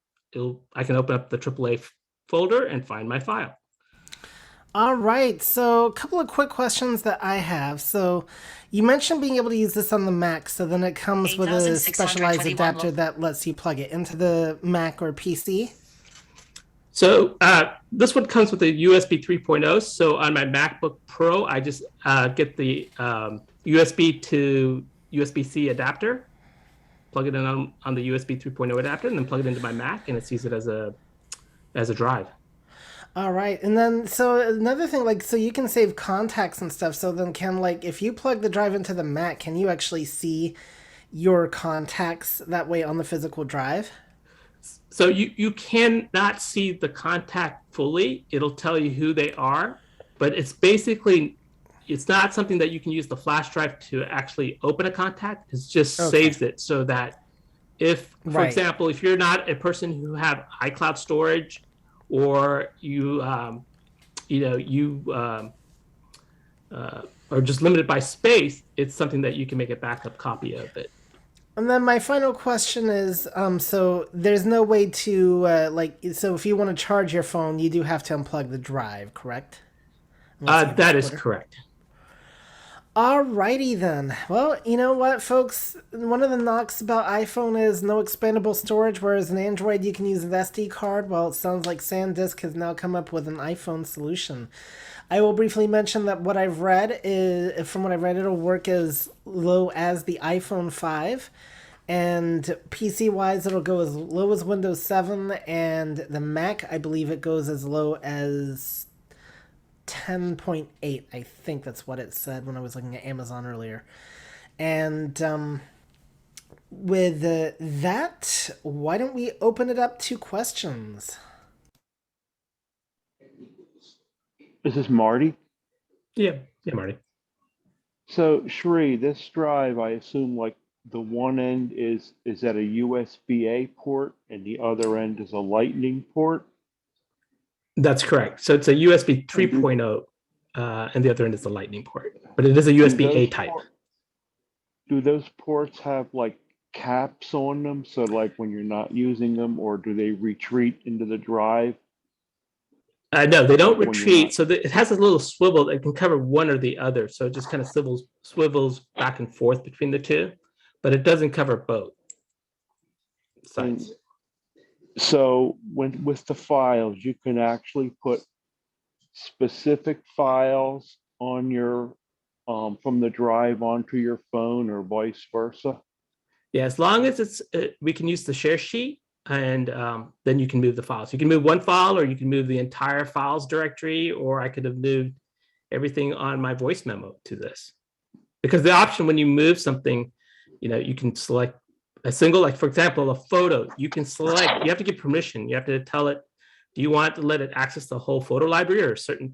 I can open up the AAA folder and find my file. All right, so a couple of quick questions that I have. So you mentioned being able to use this on the Mac, so then it comes with a specialized adapter that lets you plug it into the Mac or PC. So this one comes with a USB 3.0. So on my MacBook Pro, I just get the USB to USB-C adapter. plug it in on the USB 3.0 adapter, and then plug it into my Mac, and it sees it as a drive. All right. And then, so another thing, like, so you can save contacts and stuff. So then can, like, if you plug the drive into the Mac, can you actually see your contacts that way on the physical drive? So you cannot see the contact fully. It'll tell you who they are, but it's basically, it's not something that you can use the flash drive to actually open a contact. It just saves it so that if, for example, if you're not a person who have iCloud storage, or you are just limited by space, it's something that you can make a backup copy of it. And then my final question is, so there's no way to, so if you want to charge your phone, you do have to unplug the drive, correct? That is correct. Alrighty then. Well, you know what, folks? One of the knocks about iPhone is no expandable storage, whereas in Android you can use an SD card. Well, it sounds like Sandisk has now come up with an iPhone solution. I will briefly mention that what I've read is, from what I've read, it'll work as low as the iPhone 5. And PC-wise, it'll go as low as Windows 7. And the Mac, I believe it goes as low as 10.8. I think that's what it said when I was looking at Amazon earlier. And with that, why don't we open it up to questions? Is this Marty? Yeah, Marty. So Sree, this drive, I assume like the one end is at a USB-A port and the other end is a Lightning port? That's correct. So it's a USB 3.0, and the other end is the Lightning port, but it is a USB-A type. Do those ports have like caps on them? So like when you're not using them, or do they retreat into the drive? No, they don't retreat. So it has a little swivel that can cover one or the other. So it just kind of swivels back and forth between the two, but it doesn't cover both sides. So with the files, you can actually put specific files on your from the drive onto your phone, or vice versa. Yeah, as long as we can use the share sheet, and then you can move the files. You can move one file, or you can move the entire files directory, or I could have moved everything on my voice memo to this. Because the option when you move something, you can select a single, like for example, a photo, you can select, you have to give permission. You have to tell it, do you want to let it access the whole photo library or certain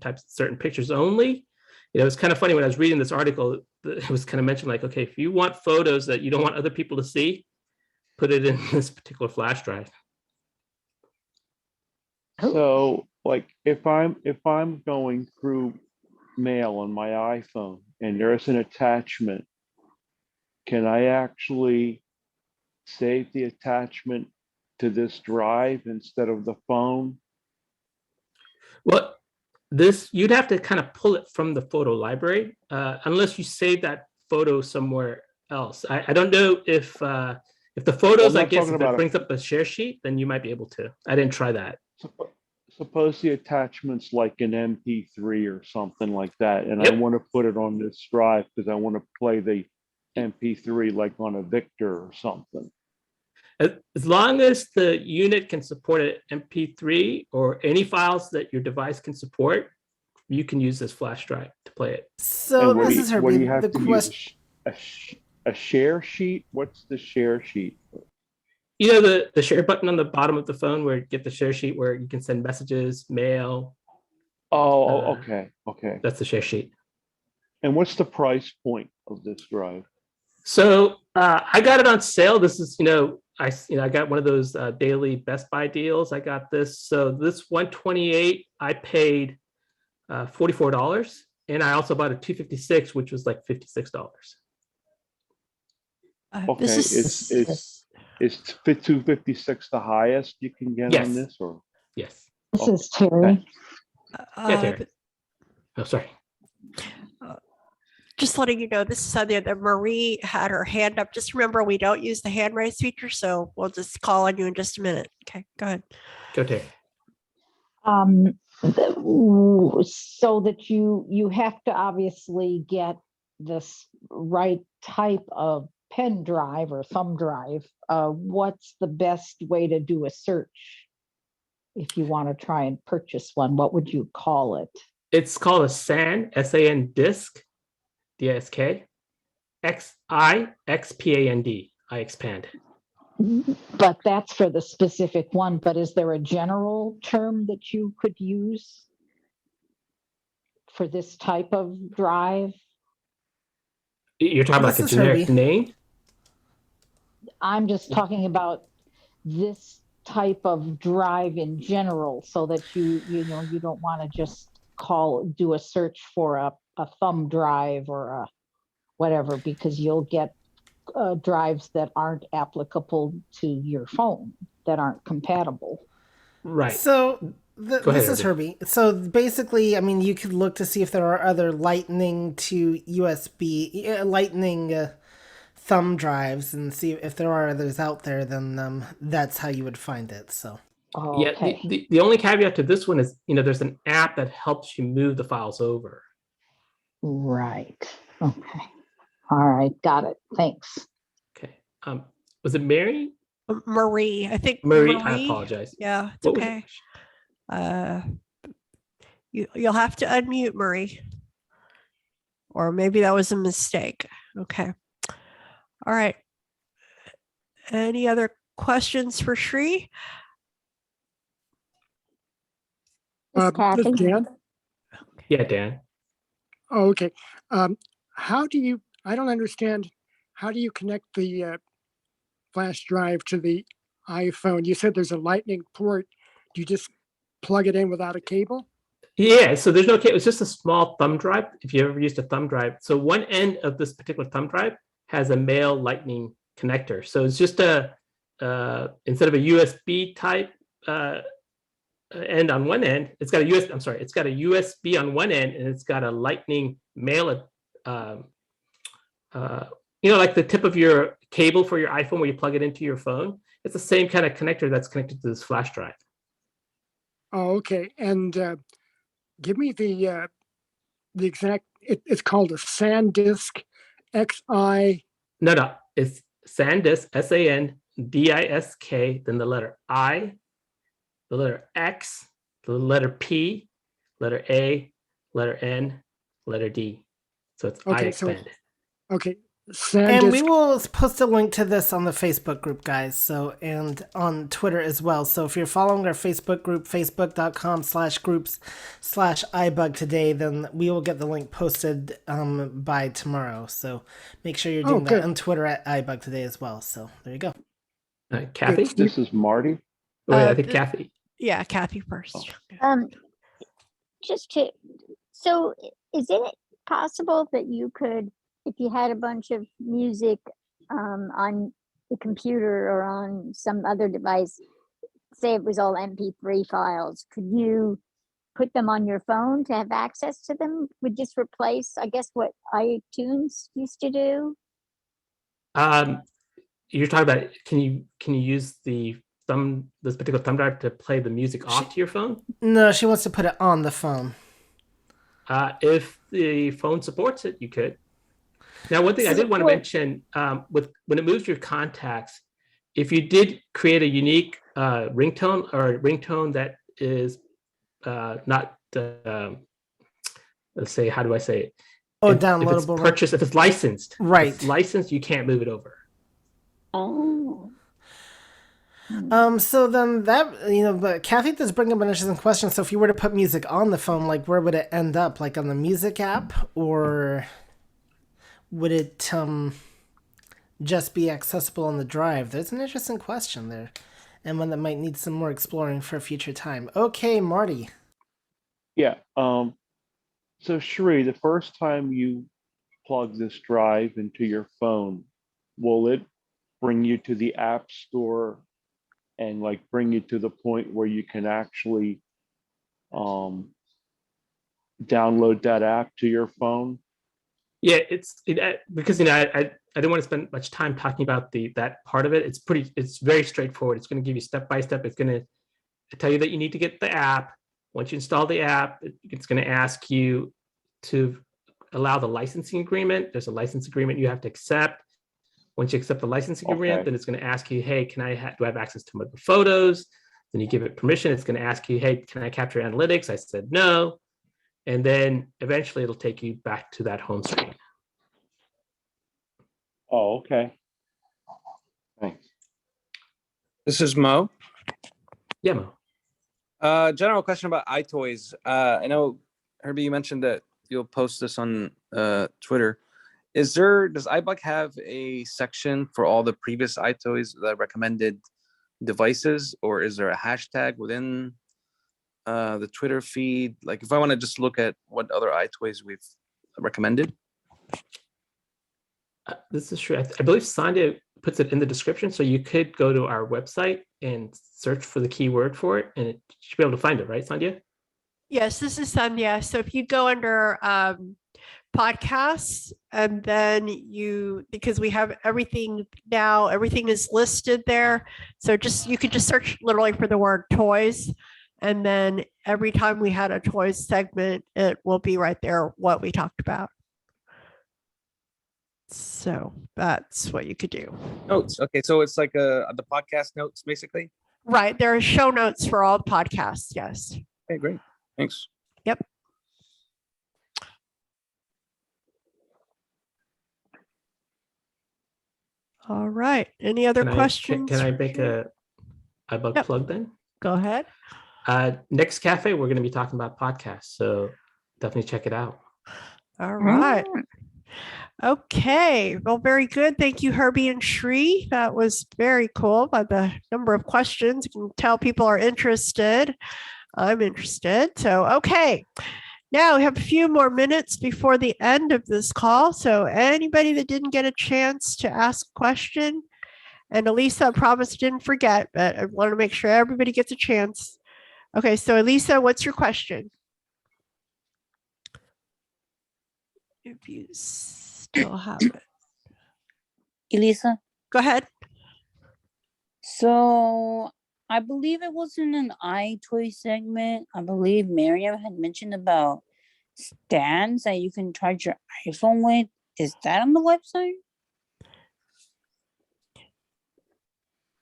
pictures only? It's kind of funny when I was reading this article, it was kind of mentioned like, okay, if you want photos that you don't want other people to see, put it in this particular flash drive. So like if I'm going through mail on my iPhone and there's an attachment, can I actually save the attachment to this drive instead of the phone? Well, you'd have to kind of pull it from the photo library, unless you save that photo somewhere else. I don't know if the photos, I guess, if it brings up a share sheet, then you might be able to. I didn't try that. Suppose the attachment's like an MP3 or something like that, and I want to put it on this drive because I want to play the MP3 like on a Victor or something. As long as the unit can support an MP3 or any files that your device can support, you can use this flash drive to play it. So this is her the question. A share sheet? What's the share sheet? The share button on the bottom of the phone where you get the share sheet where you can send messages, mail. Oh, okay. That's the share sheet. And what's the price point of this drive? So I got it on sale. This is, I got one of those daily Best Buy deals. I got this. So this 128, I paid $44, and I also bought a 256, which was like $56. Okay, is 256 the highest you can get on this, or? Yes. This is Terry. Terry. Oh, sorry. Just letting you know, this is Sandhya. That Marie had her hand up. Just remember, we don't use the hand raise feature, so we'll just call on you in just a minute. Okay, go ahead. Go, Terry. So that you have to obviously get this right type of pen drive or thumb drive, what's the best way to do a search? If you want to try and purchase one, what would you call it? It's called a SAN, S-A-N disk, D-I-S-K, X-I-X-P-A-N-D, iXpand. But that's for the specific one. But is there a general term that you could use for this type of drive? You're talking about This the is generic Herbie. name? I'm just talking about this type of drive in general, so that you don't want to just do a search for a thumb drive or a whatever, because you'll get drives that aren't applicable to your phone, that aren't compatible. Right. So Go this ahead, is Herbie. So basically, I mean, you could look to see if there are other Lightning to USB, Lightning thumb drives, and see if there are others out there. Then that's how you would find it. So. Yeah, the only caveat to this one is, there's an app that helps you move the files over. Right. Okay. All right. Got it. Thanks. Okay. Was it Mary? Marie, I think. Marie, I apologize. Yeah, it's What was okay. You'll have to unmute, Marie. Or maybe that was a mistake. Okay. All right. Any other questions for Sree? This is Dan. Yeah, Dan. Oh, okay. How do you, I don't understand, how do you connect the flash drive to the iPhone? You said there's a lightning port. Do you just plug it in without a cable? Yeah, so there's no cable. It's just a small thumb drive, if you ever used a thumb drive. So one end of this particular thumb drive has a male lightning connector. So it's just instead of a USB type end on one end, it's got a USB on one end, and it's got a lightning male, like the tip of your cable for your iPhone where you plug it into your phone. It's the same kind of connector that's connected to this flash drive. Oh, okay. And give me the exact, it's called a Sandisk XI. No, it's Sandisk, S-A-N-D-I-S-K, then the letter I, the letter X, the letter P, letter A, letter N, letter D. So it's iXpand. Okay. And we will post a link to this on the Facebook group, guys. So, and on Twitter as well. So if you're following our Facebook group, facebook.com/groups/iBUG today, then we will get the link posted by tomorrow. So make sure you're doing that on Twitter at iBUG today as well. So there you go. Kathy? This is Marty. Wait, I think Kathy. Yeah, Kathy first. So is it possible that you could, if you had a bunch of music on the computer or on some other device, say it was all MP3 files, could you put them on your phone to have access to them? Would this replace, I guess, what iTunes used to do? You're talking about, can you use this particular thumb drive to play the music off to your phone? No, she wants to put it on the phone. If the phone supports it, you could. Now, one thing I did want to mention, when it moves your contacts, if you did create a unique ringtone or a ringtone that is not, let's say, how do I say it? Downloadable. If it's purchased, if it's licensed. Right. If it's licensed, you can't move it over. Oh. So then but Kathy does bring up an interesting question. So if you were to put music on the phone, like where would it end up? Like on the music app, or would it just be accessible on the drive? There's an interesting question there, and one that might need some more exploring for a future time. Okay, Marty. Yeah. So Sree, the first time you plug this drive into your phone, will it bring you to the App Store and bring you to the point where you can actually download that app to your phone? Yeah, because I didn't want to spend much time talking about that part of it. It's very straightforward. It's going to give you step by step. It's going to tell you that you need to get the app. Once you install the app, it's going to ask you to allow the licensing agreement. There's a license agreement you have to accept. Once you accept the licensing agreement, Okay. then it's going to ask you, hey, do I have access to the photos? Then you give it permission. It's going to ask you, hey, can I capture analytics? I said no. And then eventually it'll take you back to that home screen. Oh, okay. Thanks. This is Mo. Yeah, Mo. General question about iToys. I know, Herbie, you mentioned that you'll post this on Twitter. Does iBUG have a section for all the previous iToys that recommended devices, or is there a hashtag within the Twitter feed? Like if I want to just look at what other iToys we've recommended. This is true. I believe Sandhya puts it in the description, so you could go to our website and search for the keyword for it, and it should be able to find it, right, Sandhya? Yes, this is Sandhya. So if you go under podcasts, and then because we have everything now, everything is listed there. So you could just search literally for the word toys. And then every time we had a toys segment, it will be right there what we talked about. So that's what you could do. Notes. Okay, so it's like the podcast notes, basically. Right. There are show notes for all podcasts. Yes. Okay, great. Thanks. Yep. All right. Any other questions? Can I make a iBUG plug then? Go ahead. Next cafe, we're going to be talking about podcasts, so definitely check it out. All right. Okay. Well, very good. Thank you, Herbie and Sree. That was very cool by the number of questions. You can tell people are interested. I'm interested. So, okay. Now we have a few more minutes before the end of this call. So anybody that didn't get a chance to ask a question, and Elisa, I promise didn't forget, but I want to make sure everybody gets a chance. Okay, so Elisa, what's your question? If you still have it. Elisa? Go ahead. So I believe it was in an iToy segment. I believe Miriam had mentioned about stands that you can charge your iPhone with. Is that on the website?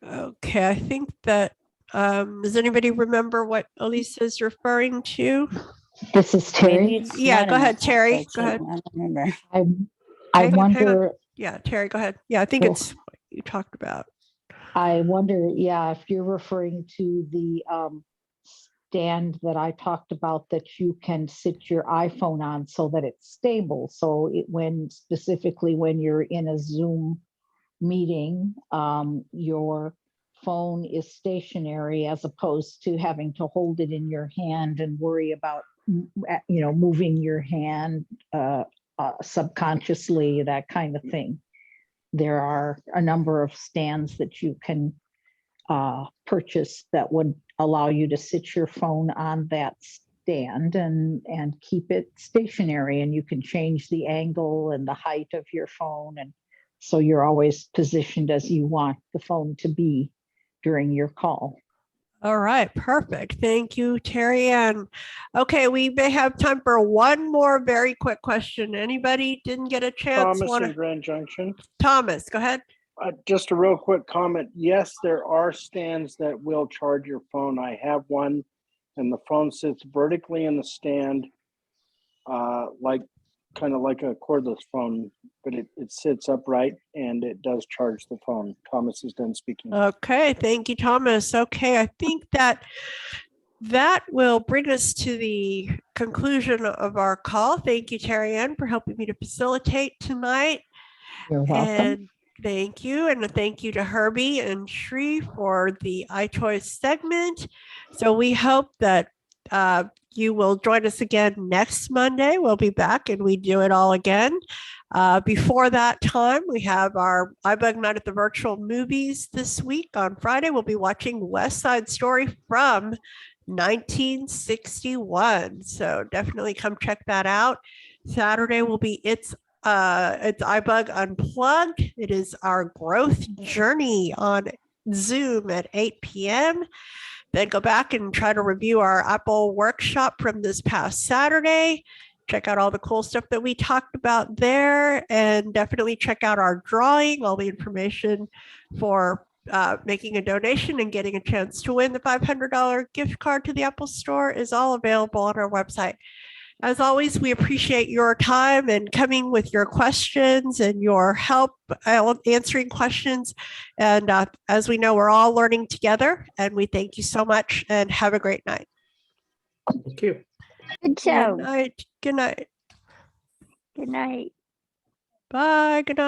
Okay, I think that, does anybody remember what Elisa is referring to? This is Terry. Yeah, go ahead, Terry. Go ahead. I don't remember. I Hang on. wonder. Yeah, Terry, go ahead. Yeah, I think it's what you talked about. I wonder, yeah, if you're referring to the stand that I talked about that you can sit your iPhone on so that it's stable. So specifically when you're in a Zoom meeting, your phone is stationary as opposed to having to hold it in your hand and worry about, moving your hand subconsciously, that kind of thing. There are a number of stands that you can purchase that would allow you to sit your phone on that stand and keep it stationary, and you can change the angle and the height of your phone, and so you're always positioned as you want the phone to be during your call. All right, perfect. Thank you, Terry Ann. Okay, we may have time for one more very quick question. Anybody didn't get a chance? Thomas in Grand Junction. Thomas, go ahead. Just a real quick comment. Yes, there are stands that will charge your phone. I have one, and the phone sits vertically in the stand, kind of like a cordless phone, but it sits upright and it does charge the phone. Thomas is done speaking. Okay, thank you, Thomas. Okay, I think that will bring us to the conclusion of our call. Thank you, Terry Ann, for helping me to facilitate tonight. You're welcome. And thank you. And a thank you to Herbie and Sree for the iToys segment. So we hope that you will join us again next Monday. We'll be back and we do it all again. Before that time, we have our iBUG Night at the Virtual Movies this week. On Friday, we'll be watching West Side Story from 1961. So definitely come check that out. Saturday will be it's iBUG Unplugged. It is our growth journey on Zoom at 8 p.m. Then go back and try to review our Apple workshop from this past Saturday. check out all the cool stuff that we talked about there, and definitely check out our drawing. All the information for making a donation and getting a chance to win the $500 gift card to the Apple Store is all available on our website. As always, we appreciate your time and coming with your questions and your help answering questions. And as we know, we're all learning together, and we thank you so much and have a great night. Thank you. Good show. Good night. Good night. Good night. Bye. Good night.